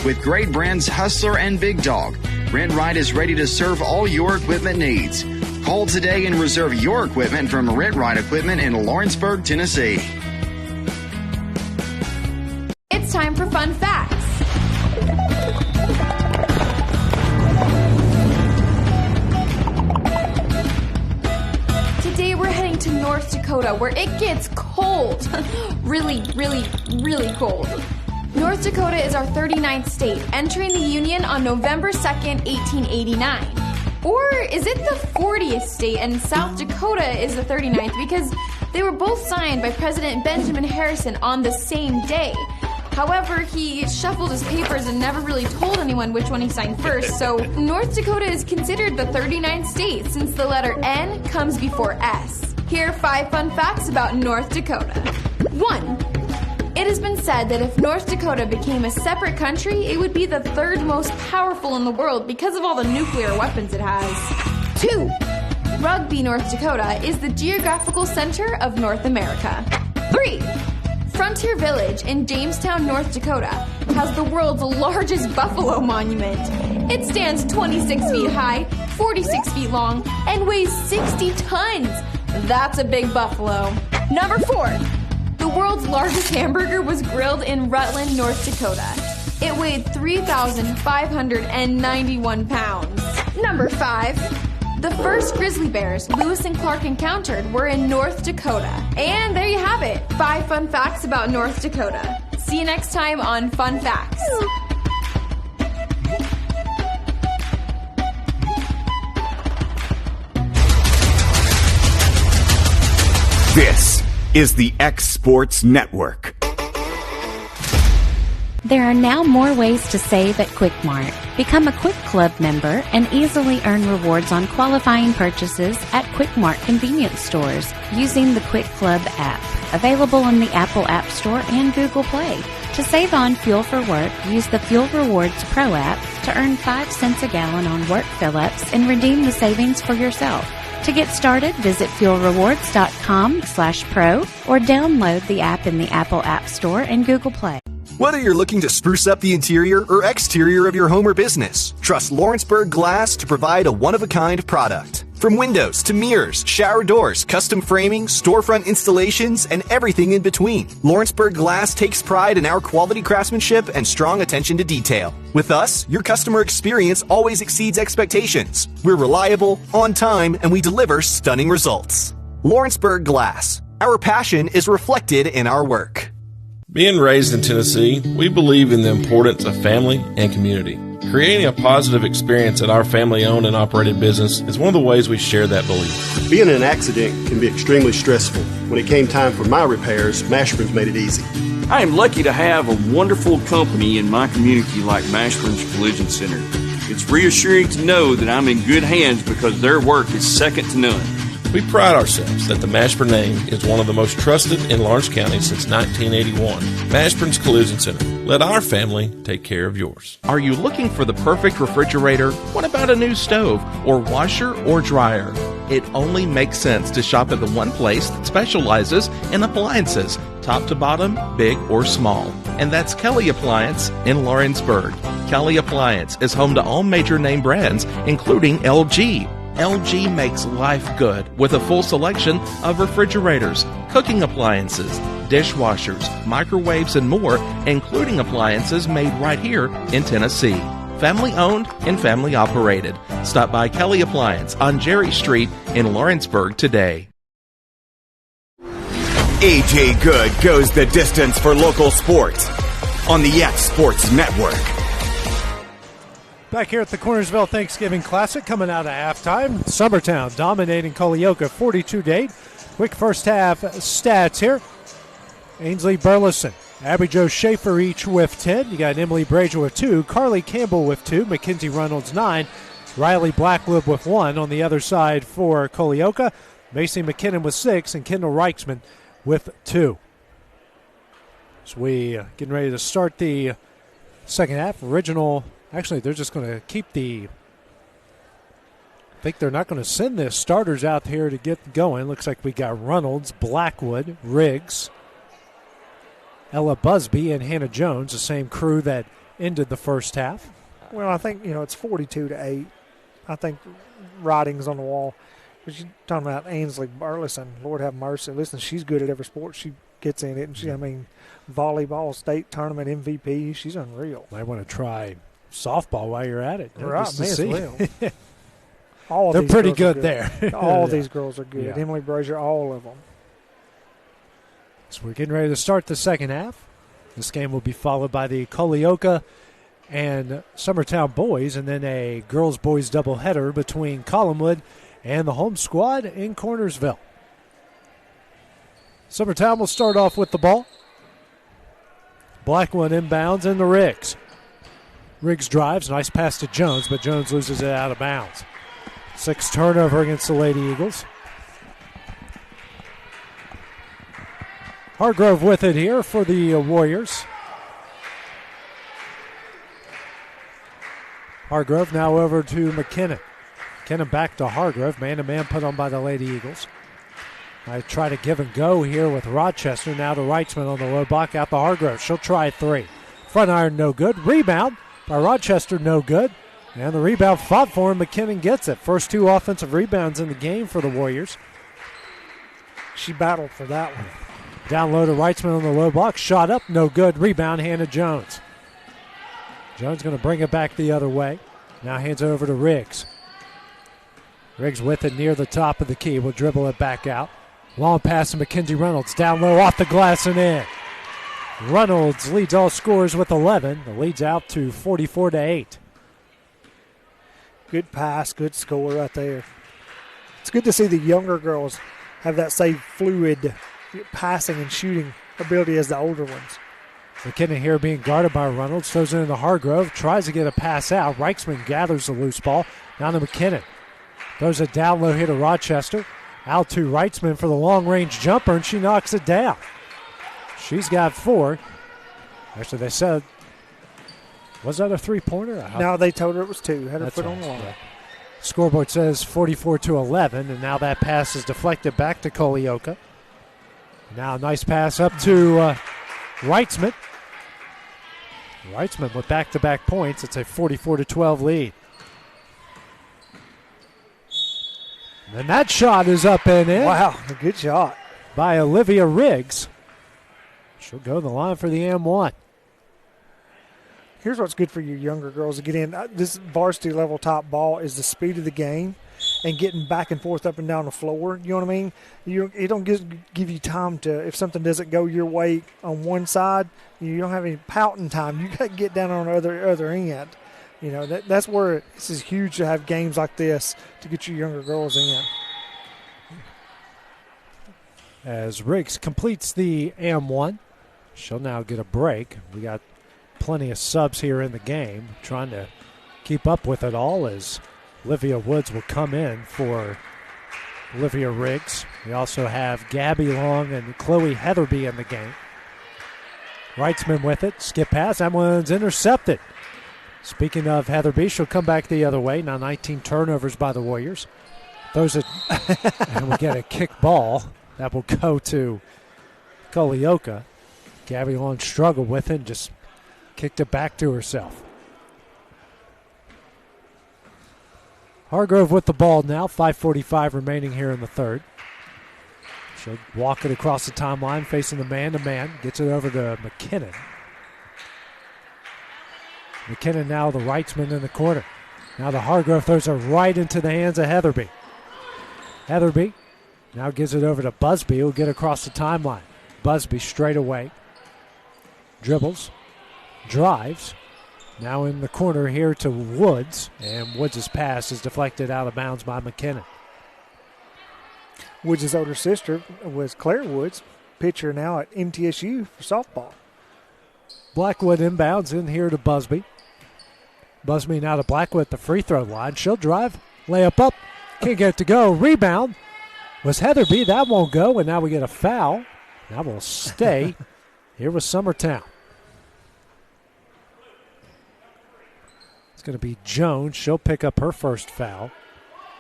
With great brands Hustler and Big Dog, Renwright is ready to serve all your equipment needs. Call today and reserve your equipment from Renwright Equipment in Lawrenceburg, Tennessee. It's time for Fun Facts. Today we're heading to North Dakota where it gets cold. really, really, really cold. North Dakota is our 39th state, entering the Union on November 2nd, 1889. Or is it the 40th state and South Dakota is the 39th because they were both signed by President Benjamin Harrison on the same day. However, he shuffled his papers and never really told anyone which one he signed first, so North Dakota is considered the 39th state since the letter N comes before S. Here are 5 fun facts about North Dakota. 1. It has been said that if North Dakota became a separate country, it would be the 3rd most powerful in the world because of all the nuclear weapons it has. 2. Rugby, North Dakota is the geographical center of North America. 3. Frontier Village in Jamestown, North Dakota has the world's largest buffalo monument. It stands 26 feet high, 46 feet long, and weighs 60 tons. That's a big buffalo. Number 4. The world's largest hamburger was grilled in Rutland, North Dakota. It weighed 3,591 pounds. Number 5. The first grizzly bears Lewis and Clark encountered were in North Dakota. And there you have it, 5 fun facts about North Dakota. See you next time on Fun Facts. This is the X Sports Network. There are now more ways to save at QuickMart. Become a Quick Club member and easily earn rewards on qualifying purchases at QuickMart convenience stores using the Quick Club app, available in the Apple App Store and Google Play. To save on fuel for work, use the Fuel Rewards Pro app to earn 5 cents a gallon on work fill-ups and redeem the savings for yourself. To get started, visit fuelrewards.com/pro or download the app in the Apple App Store and Google Play. Whether you're looking to spruce up the interior or exterior of your home or business, trust Lawrenceburg Glass to provide a one-of-a-kind product. From windows to mirrors, shower doors, custom framing, storefront installations, and everything in between, Lawrenceburg Glass takes pride in our quality craftsmanship and strong attention to detail. With us, your customer experience always exceeds expectations. We're reliable, on time, and we deliver stunning results. Lawrenceburg Glass. Our passion is reflected in our work. Being raised in Tennessee, we believe in the importance of family and community. Creating a positive experience at our family-owned and operated business is one of the ways we share that belief. Being in an accident can be extremely stressful. When it came time for my repairs, Mashburn's made it easy. I am lucky to have a wonderful company in my community like Mashburn's Collision Center. It's reassuring to know that I'm in good hands because their work is second to none. We pride ourselves that the Mashburn name is one of the most trusted in Lawrence County since 1981. Mashburn's Collision Center. Let our family take care of yours. Are you looking for the perfect refrigerator? What about a new stove or washer or dryer? It only makes sense to shop at the one place that specializes in appliances, top to bottom, big or small. And that's Kelly Appliance in Lawrenceburg. Kelly Appliance is home to all major name brands, including LG. LG makes life good with a full selection of refrigerators, cooking appliances, dishwashers, microwaves, and more, including appliances made right here in Tennessee. Family owned and family operated. Stop by Kelly Appliance on Jerry Street in Lawrenceburg today. AJ Good goes the distance for local sports on the X Sports Network. Back here at the Cornersville Thanksgiving Classic, coming out of halftime. Summertown dominating Culleoka 42-8. Quick first half stats here. Ainsley Burleson, Abby Jo Schaefer each with 10. You got Emily Brazier with 2, Carly Campbell with 2, Mackenzie Reynolds 9, Riley Blackwood with 1. On the other side for Culleoka, Macy McKinnon with 6, and Kendall Reichsman with 2. So we getting ready to start the second half. Actually, they're just going to keep I think they're not going to send the starters out here to get going. Looks like we got Reynolds, Blackwood, Riggs, Ella Busby, and Hannah Jones, the same crew that ended the first half. Well, I think, it's 42-8. I think writing's on the wall. But you're talking about Ainsley Burleson. Lord have mercy. Listen, she's good at every sport she gets in it. And volleyball state tournament MVP. She's unreal. Might want to try softball while you're at it. Right, just to see. They're pretty good there. All these girls are good. Yeah. Emily Brazier, all of them. So we're getting ready to start the second half. This game will be followed by the Culleoka and Summertown boys, and then a girls-boys doubleheader between Collinwood and the home squad in Cornersville. Summertown will start off with the ball. Blackwood inbounds in the Riggs. Riggs drives, nice pass to Jones, but Jones loses it out of bounds. 6 turnover against the Lady Eagles. Hargrove with it here for the Warriors. Hargrove now over to McKinnon. McKinnon back to Hargrove. Man-to-man put on by the Lady Eagles. I try to give and go here with Rochester. Now to Reitzman on the low block out to Hargrove. She'll try 3. Front iron no good. Rebound by Rochester no good. And the rebound fought for him. McKinnon gets it. First 2 offensive rebounds in the game for the Warriors. She battled for that one. Down low to Reitzman on the low block. Shot up, no good. Rebound, Hannah Jones. Jones going to bring it back the other way. Now hands it over to Riggs. Riggs with it near the top of the key. Will dribble it back out. Long pass to Mackenzie Reynolds. Down low, off the glass and in. Reynolds leads all scorers with 11. The lead's out to 44-8. Good pass, good score right there. It's good to see the younger girls have that same fluid passing and shooting ability as the older ones. McKinnon here being guarded by Reynolds. Throws it into Hargrove. Tries to get a pass out. Reichsman gathers the loose ball. Down to McKinnon. Throws it down low here to Rochester. Out to Reitzman for the long-range jumper, and she knocks it down. She's got 4. Actually, they said, was that a three-pointer? No, they told her it was 2. Had her foot on the line. Yeah. Scoreboard says 44-11, and now that pass is deflected back to Culleoka. Now a nice pass up to Reitzman. Reitzman with back-to-back points. It's a 44-12 lead. And that shot is up and in. Wow, a good shot. By Olivia Riggs. She'll go to the line for the M1. Here's what's good for your younger girls to get in. This varsity level top ball is the speed of the game and getting back and forth up and down the floor. You know what I mean? It don't give you time to, if something doesn't go your way on one side, you don't have any pouting time. You got to get down on the other end. You know, that's where this is huge to have games like this to get your younger girls in. As Riggs completes the M1, she'll now get a break. We got plenty of subs here in the game, trying to keep up with it all as Olivia Woods will come in for Olivia Riggs. We also have Gabby Long and Chloe Heatherby in the game. Reitzman with it, skip pass, that one's intercepted. Speaking of Heatherby, she'll come back the other way. Now 19 turnovers by the Warriors. Throws it, and we get a kick ball. That will go to Culleoka. Gabby Long struggled with it and just kicked it back to herself. Hargrove with the ball now. 5:45 remaining here in the third. She'll walk it across the timeline, facing the man-to-man. Gets it over to McKinnon. McKinnon now the rightsman in the corner. Now the Hargrove throws her right into the hands of Heatherby. Heatherby now gives it over to Busby, who'll get across the timeline. Busby straight away. Dribbles. Drives. Now in the corner here to Woods. And Woods' pass is deflected out of bounds by McKinnon. Woods' older sister was Claire Woods, pitcher now at MTSU for softball. Blackwood inbounds in here to Busby. Busby now to Blackwood at the free throw line. She'll drive. Layup up. Can't get it to go. Rebound was Heatherby. That won't go, and now we get a foul. That will stay here with Summertown. It's going to be Jones. She'll pick up her first foul.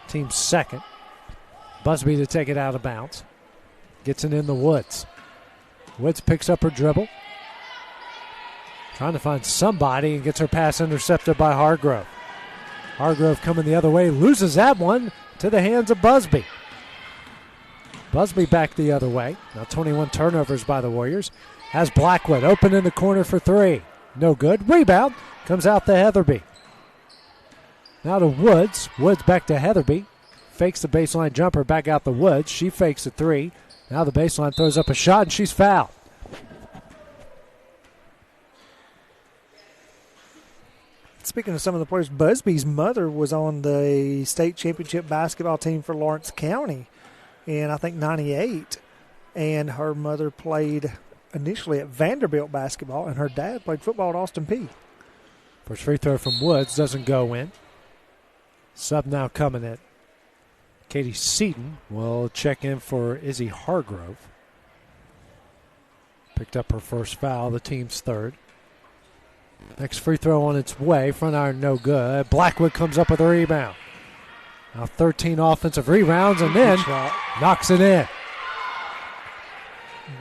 Team's second. Busby to take it out of bounds. Gets it in the Woods. Woods picks up her dribble. Trying to find somebody and gets her pass intercepted by Hargrove. Hargrove coming the other way. Loses that one to the hands of Busby. Busby back the other way. Now 21 turnovers by the Warriors. Has Blackwood open in the corner for three. No good. Rebound. Comes out to Heatherby. Now to Woods. Woods back to Heatherby. Fakes the baseline jumper back out the Woods. She fakes a three. Now the baseline throws up a shot and she's fouled. Speaking of some of the players, Busby's mother was on the state championship basketball team for Lawrence County in, I think, 98. And her mother played initially at Vanderbilt basketball, and her dad played football at Austin Peay. First free throw from Woods doesn't go in. Sub now coming in. Katie Seaton will check in for Izzy Hargrove. Picked up her first foul, the team's third. Next free throw on its way. Front iron no good. Blackwood comes up with a rebound. Now 13 offensive rebounds and then knocks it in.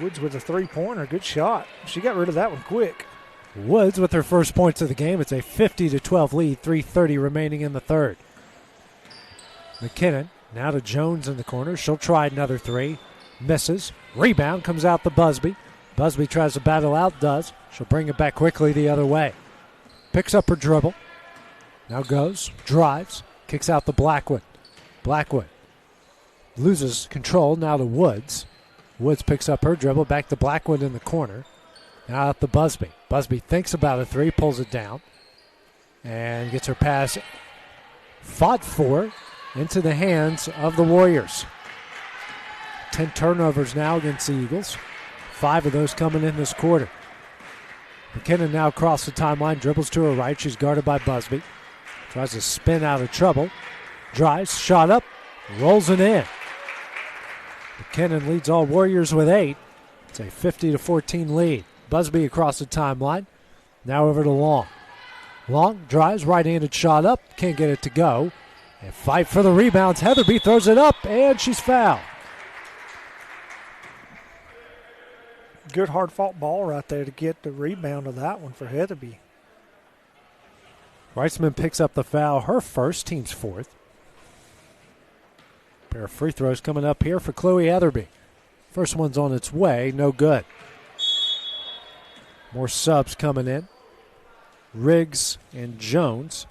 Woods with a three-pointer. Good shot. She got rid of that one quick. Woods with her first points of the game. It's a 50-12 lead. 3:30 remaining in the third. McKinnon now to Jones in the corner. She'll try another three. Misses. Rebound comes out to Busby. Busby tries to battle out, does. She'll bring it back quickly the other way. Picks up her dribble. Now goes, drives, kicks out to Blackwood. Blackwood loses control now to Woods. Woods picks up her dribble, back to Blackwood in the corner. Now out to Busby. Busby thinks about a three, pulls it down, and gets her pass fought for into the hands of the Warriors. 10 turnovers now against the Eagles. 5 of those coming in this quarter. McKinnon now across the timeline, dribbles to her right. She's guarded by Busby. Tries to spin out of trouble. Drives, shot up, rolls it in. McKinnon leads all Warriors with 8. It's a 50-14 lead. Busby across the timeline. Now over to Long. Long drives, right-handed shot up. Can't get it to go. And fight for the rebounds. Heatherby throws it up, and she's fouled. Good hard-fought ball right there to get the rebound of that one for Heatherby. Reitzman picks up the foul, her first, team's fourth. Pair of free throws coming up here for Chloe Heatherby. First one's on its way, no good. More subs coming in. Riggs and Jones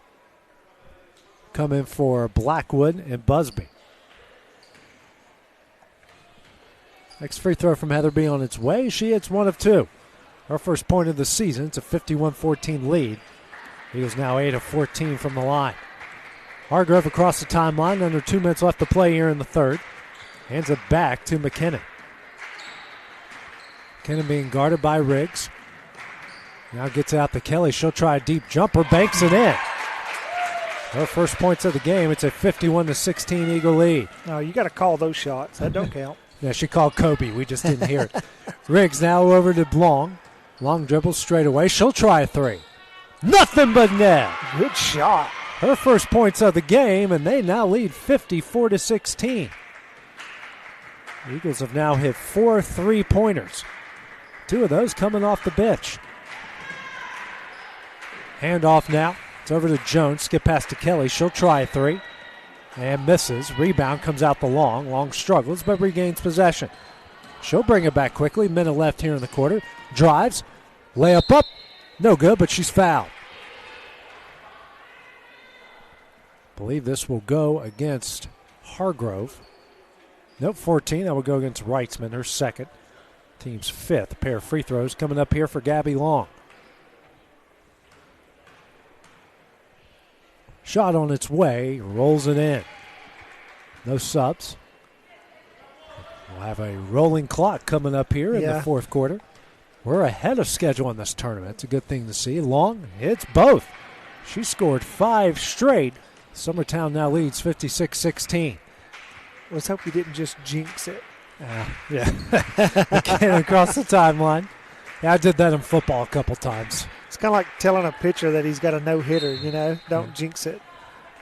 come in for Blackwood and Busby. Next free throw from Heatherby on its way. She hits one of two. Her first point of the season. It's a 51-14 lead. Eagles now 8 of 14 from the line. Hargrove across the timeline. Under 2 minutes left to play here in the third. Hands it back to McKinnon. McKinnon being guarded by Riggs. Now gets out to Kelly. She'll try a deep jumper. Banks it in. Her first points of the game. It's a 51-16 Eagle lead. No, you got to call those shots. That don't count. Yeah, she called Kobe. We just didn't hear it. Riggs now over to Long. Long dribbles straight away. She'll try a three. Nothing but net. Good shot. Her first points of the game, and they now lead 54-16. The Eagles have now hit 4 3-pointers. 2 of those coming off the bench. Handoff now. It's over to Jones. Skip past to Kelly. She'll try a three. And misses. Rebound comes out to Long. Long struggles but regains possession. She'll bring it back quickly. Minute left here in the quarter. Drives. Layup up. No good, but she's fouled. Believe this will go against Hargrove. Nope, 14. That will go against Reitzman, her second. Team's fifth. A pair of free throws coming up here for Gabby Long. Shot on its way. Rolls it in. No subs. We'll have a rolling clock coming up here in the fourth quarter. We're ahead of schedule in this tournament. It's a good thing to see. Long hits both. She scored 5 straight. Summertown now leads 56-16. Let's hope you didn't just jinx it. Yeah. Again, across the timeline. Yeah, I did that in football a couple times. It's kind of like telling a pitcher that he's got a no-hitter, you know. Don't jinx it.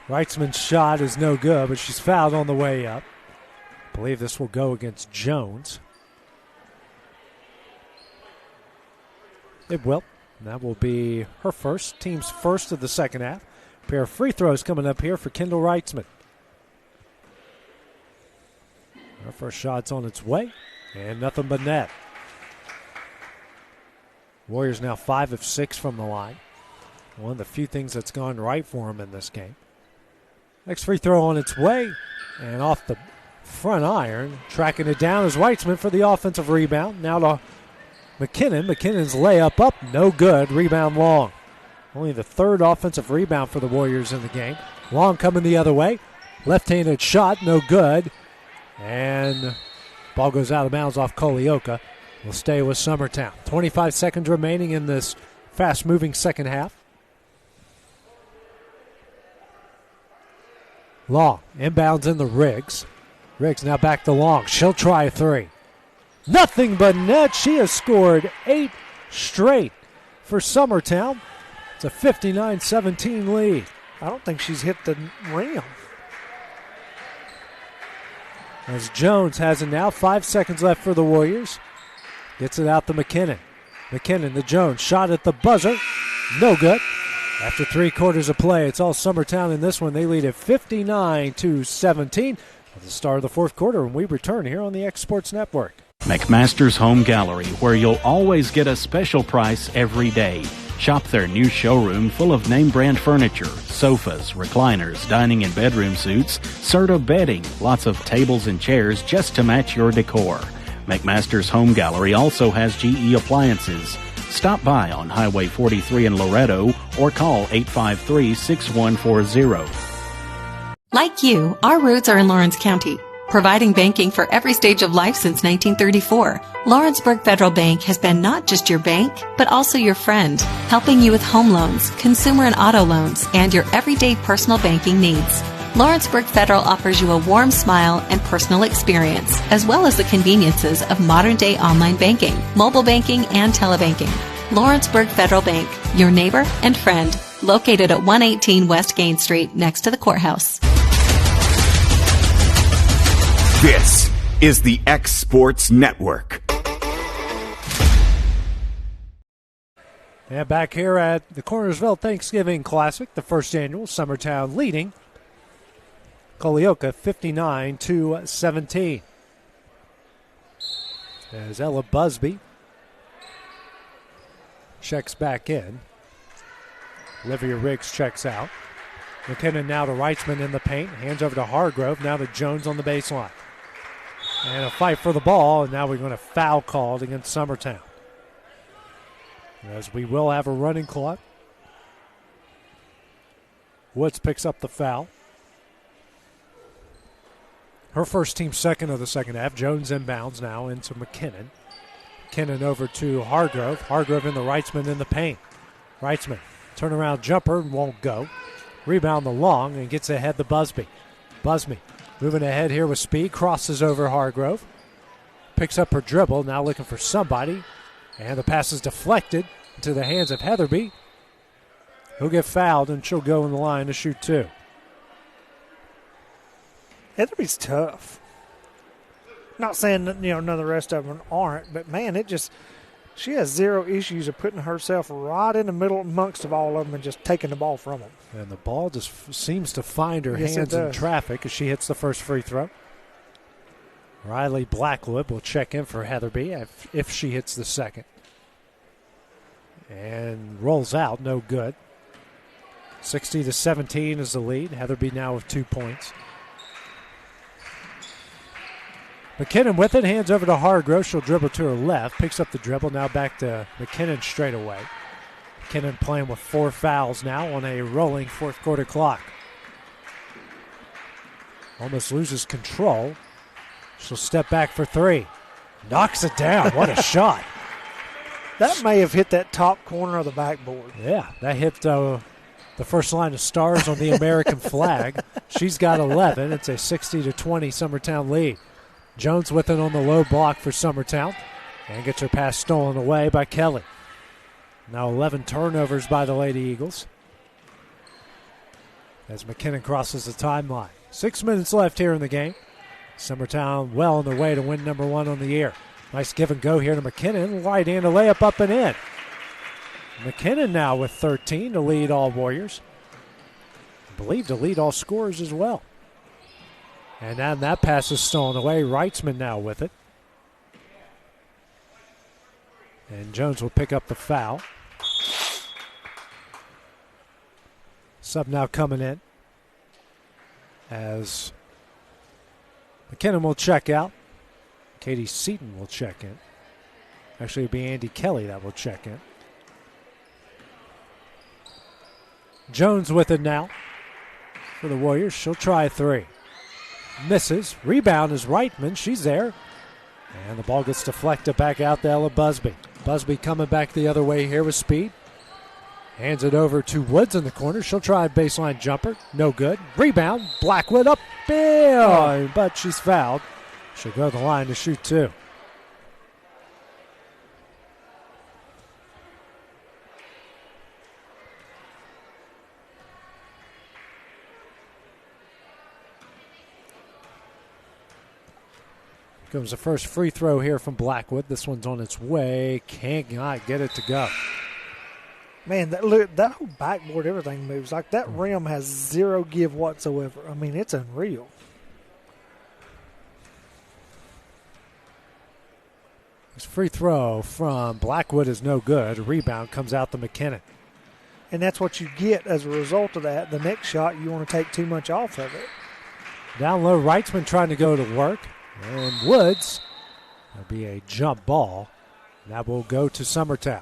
Reitzman's shot is no good, but she's fouled on the way up. I believe this will go against Jones. It will. That will be her first, team's first of the second half. A pair of free throws coming up here for Kendall Reitzman. Her first shot's on its way, and nothing but net. Warriors now 5 of 6 from the line. One of the few things that's gone right for them in this game. Next free throw on its way, and off the front iron. Tracking it down is Reitzman for the offensive rebound. Now to McKinnon. McKinnon's layup up, no good. Rebound Long. Only the third offensive rebound for the Warriors in the game. Long coming the other way. Left-handed shot, no good. And ball goes out of bounds off Culleoka. We'll stay with Summertown. 25 seconds remaining in this fast-moving second half. Long inbounds in the Riggs. Riggs now back to Long. She'll try a three. Nothing but net. She has scored 8 straight for Summertown. It's a 59-17 lead. I don't think she's hit the rim. As Jones has it now. 5 seconds left for the Warriors. Gets it out to McKinnon. McKinnon to Jones. Shot at the buzzer. No good. After 3 quarters of play, it's all Summertown in this one. They lead at 59-17 at the start of the fourth quarter when we return here on the X Sports Network. McMaster's Home Gallery, where you'll always get a special price every day. Shop their new showroom full of name-brand furniture, sofas, recliners, dining and bedroom suites, Serta bedding, lots of tables and chairs just to match your decor. McMaster's Home Gallery also has GE appliances. Stop by on Highway 43 in Loretto or call 853-6140. Like you, our roots are in Lawrence County, providing banking for every stage of life since 1934. Lawrenceburg Federal Bank has been not just your bank, but also your friend, helping you with home loans, consumer and auto loans, and your everyday personal banking needs. Lawrenceburg Federal offers you a warm smile and personal experience, as well as the conveniences of modern-day online banking, mobile banking, and telebanking. Lawrenceburg Federal Bank, your neighbor and friend, located at 118 West Gain Street, next to the courthouse. This is the X Sports Network. And back here at the Cornersville Thanksgiving Classic, the first annual, Summertown leading Culleoka 59-17. As Ella Busby checks back in. Olivia Riggs checks out. McKinnon now to Reitzman in the paint. Hands over to Hargrove. Now to Jones on the baseline. And a fight for the ball, and now we're going to foul called against Summertown. As we will have a running clock. Woods picks up the foul. Her first team second of the second half. Jones inbounds now into McKinnon. McKinnon over to Hargrove. Hargrove in the Reitzman in the paint. Reitzman, turnaround jumper, won't go. Rebound the Long and gets ahead to Busby. Busby moving ahead here with speed. Crosses over Hargrove. Picks up her dribble. Now looking for somebody. And the pass is deflected into the hands of Heatherby. He'll get fouled and she'll go in the line to shoot 2. Heatherby's tough. Not saying that, none of the rest of them aren't, but man, she has zero issues of putting herself right in the middle amongst of all of them and just taking the ball from them. And the ball just seems to find her hands in traffic as she hits the first free throw. Riley Blackwood will check in for Heatherby if she hits the second. And rolls out, no good. 60-17 is the lead. Heatherby now with 2 points. McKinnon with it, hands over to Hargrove. She'll dribble to her left, picks up the dribble, now back to McKinnon straight away. McKinnon playing with 4 fouls now on a rolling fourth quarter clock. Almost loses control. She'll step back for 3. Knocks it down. What a shot. That may have hit that top corner of the backboard. Yeah, that hit the first line of stars on the American flag. She's got 11. It's a 60-20 Summertown lead. Jones with it on the low block for Summertown and gets her pass stolen away by Kelly. Now 11 turnovers by the Lady Eagles as McKinnon crosses the timeline. 6 minutes left here in the game. Summertown well on their way to win number 1 on the year. Nice give and go here to McKinnon. Right-handed layup up and in. McKinnon now with 13 to lead all Warriors. I believe to lead all scorers as well. And then that pass is stolen away. Reitzman now with it. And Jones will pick up the foul. Sub now coming in as McKinnon will check out. Katie Seaton will check in. Actually, it'll be Andy Kelly that will check in. Jones with it now for the Warriors. She'll try 3. Misses. Rebound is Reitman. She's there. And the ball gets deflected back out to Ella Busby. Busby coming back the other way here with speed. Hands it over to Woods in the corner. She'll try a baseline jumper. No good. Rebound. Blackwood up. But she's fouled. She'll go to the line to shoot 2. Comes the first free throw here from Blackwood. This one's on its way. Cannot get it to go. Man, that whole backboard, everything moves. Like that rim has 0 give whatsoever. I mean, it's unreal. This free throw from Blackwood is no good. A rebound comes out to McKinnon. And that's what you get as a result of that. The next shot, you want to take too much off of it. Down low, Reitzman trying to go to work. And Woods, that'll be a jump ball. That will go to Summertown.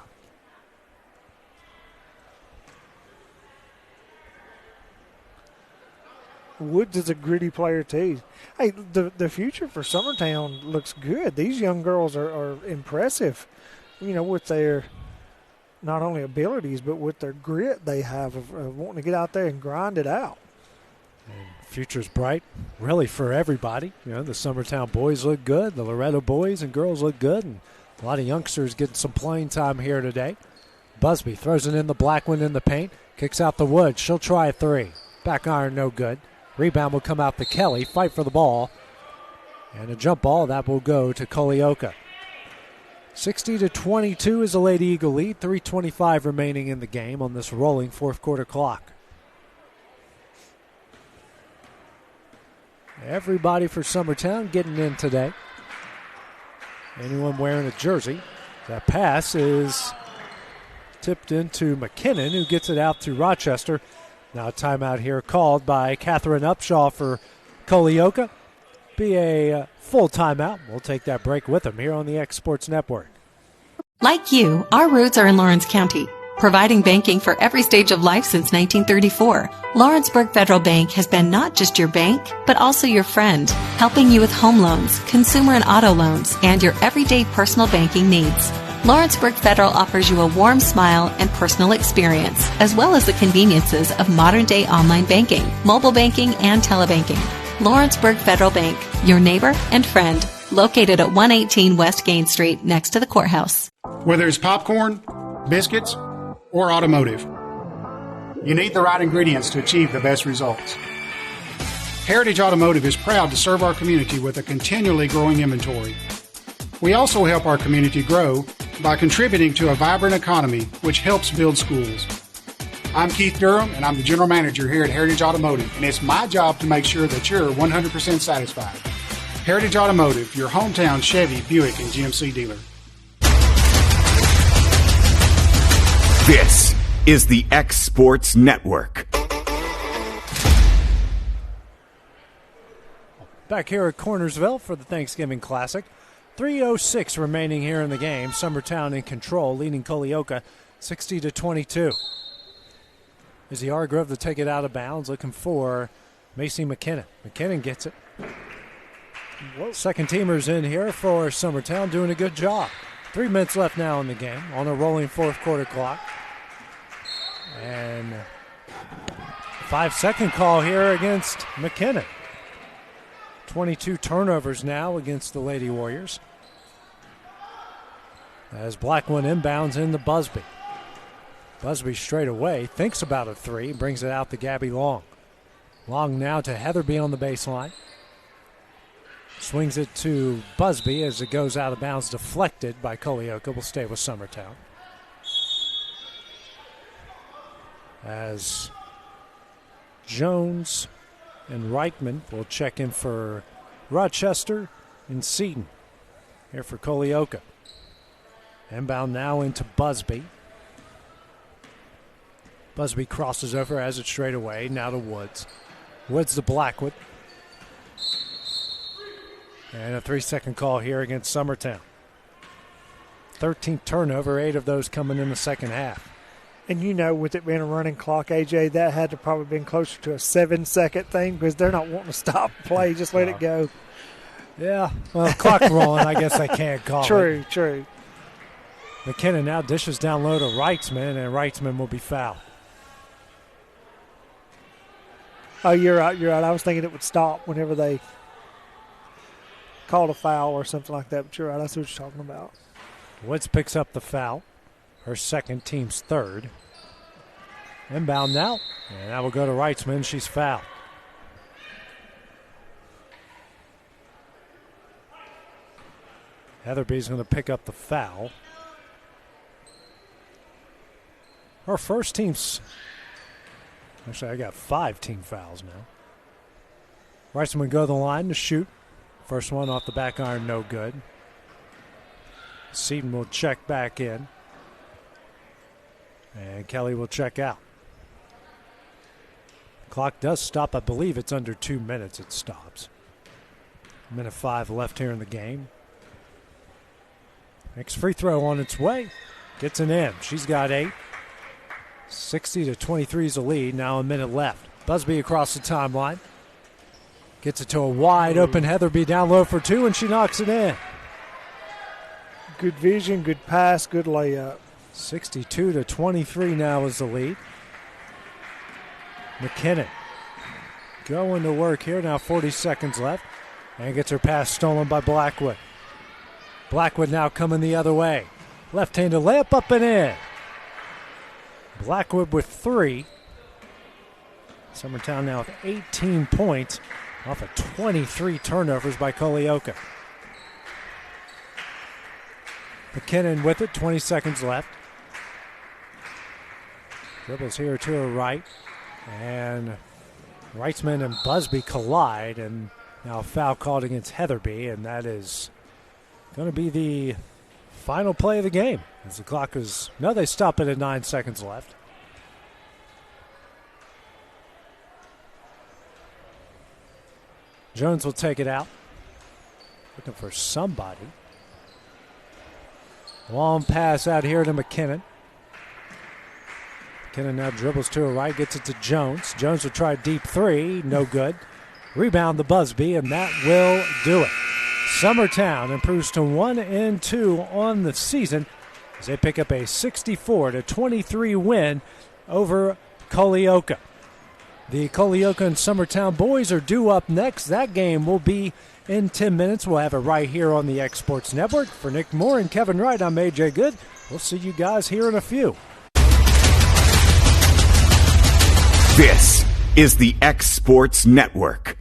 Woods is a gritty player, too. Hey, the future for Summertown looks good. These young girls are impressive, with their not only abilities, but with their grit they have of wanting to get out there and grind it out. And future's bright, really, for everybody. The Summertown boys look good. The Loretto boys and girls look good. And a lot of youngsters getting some playing time here today. Busby throws it in the Blackwood in the paint. Kicks out the Woods. She'll try a 3. Back iron, no good. Rebound will come out to Kelly. Fight for the ball. And a jump ball. That will go to Culleoka. 60-22 is the Lady Eagle lead. 3:25 remaining in the game on this rolling fourth quarter clock. Everybody for Summertown getting in today. Anyone wearing a jersey. That pass is tipped into McKinnon, who gets it out to Rochester. Now a timeout here called by Catherine Upshaw for Culleoka. Be a full timeout. We'll take that break with them here on the X Sports Network. Like you, our roots are in Lawrence County. Providing banking for every stage of life since 1934, Lawrenceburg Federal Bank has been not just your bank, but also your friend, helping you with home loans, consumer and auto loans, and your everyday personal banking needs. Lawrenceburg Federal offers you a warm smile and personal experience, as well as the conveniences of modern-day online banking, mobile banking, and telebanking. Lawrenceburg Federal Bank, your neighbor and friend, located at 118 West Gain Street, next to the courthouse. Whether it's popcorn, biscuits, or automotive, you need the right ingredients to achieve the best results. Heritage Automotive is proud to serve our community with a continually growing inventory. We also help our community grow by contributing to a vibrant economy, which helps build schools. I'm Keith Durham, and I'm the General Manager here at Heritage Automotive, and it's my job to make sure that you're 100% satisfied. Heritage Automotive, your hometown Chevy, Buick, and GMC dealer. This is the X Sports Network. Back here at Cornersville for the Thanksgiving Classic. 3:06 remaining here in the game. Summertown in control, leading Culleoka 60-22. Izzy Hargrove to take it out of bounds, looking for Macy McKinnon. McKinnon gets it. Second teamers in here for Summertown, doing a good job. 3 minutes left now in the game on a rolling fourth quarter clock. And 5-second call here against McKinnon. 22 turnovers now against the Lady Warriors. As Blackwood inbounds into Busby. Busby straight away, thinks about a three, brings it out to Gabby Long. Long now to Heatherby on the baseline. Swings it to Busby as it goes out of bounds, deflected by Culleoka. Will stay with Summertown. As Jones and Reichman will check in for Rochester and Seton here for Culleoka. Inbound now into Busby. Busby crosses over, has it straight away, now to Woods. Woods to Blackwood. And a 3-second call here against Summertown. 13th turnover, 8 of those coming in the second half. And you know, with it being a running clock, AJ, that had to probably been closer to a 7-second thing because they're not wanting to stop play. Just let it go. Yeah, well, clock rolling, I guess I can't call it. True. McKinnon now dishes down low to Reitzman, and Reitzman will be fouled. Oh, you're right. I was thinking it would stop whenever they called a foul or something like that, but you're right. I see what you're talking about. Woods picks up the foul. Her second, team's third. Inbound now, and that will go to Reitzman. She's fouled. Heatherby's going to pick up the foul. Her first team's... Actually, I got 5 team fouls now. Reitzman will go to the line to shoot. First one off the back iron, no good. Seton will check back in. And Kelly will check out. Clock does stop. I believe it's under 2 minutes it stops. 1:05 left here in the game. Next free throw on its way. Gets an in. She's got 8. 60-23 is the lead. Now a minute left. Busby across the timeline. Gets it to a wide open Heatherby down low for 2, and she knocks it in. Good vision, good pass, good layup. 62-23 now is the lead. McKinnon going to work here. Now 40 seconds left. And gets her pass stolen by Blackwood. Blackwood now coming the other way. Left-handed layup up and in. Blackwood with 3. Summertown now with 18 points off of 23 turnovers by Culleoka. McKinnon with it, 20 seconds left. Dribbles here to her right. And Reitzman and Busby collide, and now a foul called against Heatherby, and that is going to be the final play of the game. As the clock is, no, they stop it at 9 seconds left. Jones will take it out. Looking for somebody. Long pass out here to McKinnon. McKinnon now dribbles to her right, gets it to Jones. Jones will try a deep 3, no good. Rebound to Busby, and that will do it. Summertown improves to 1-2 on the season as they pick up a 64-23 win over Culleoka. The Culleoka and Summertown boys are due up next. That game will be in 10 minutes. We'll have it right here on the X Sports Network. For Nick Moore and Kevin Wright, I'm AJ Good. We'll see you guys here in a few. This is the X Sports Network.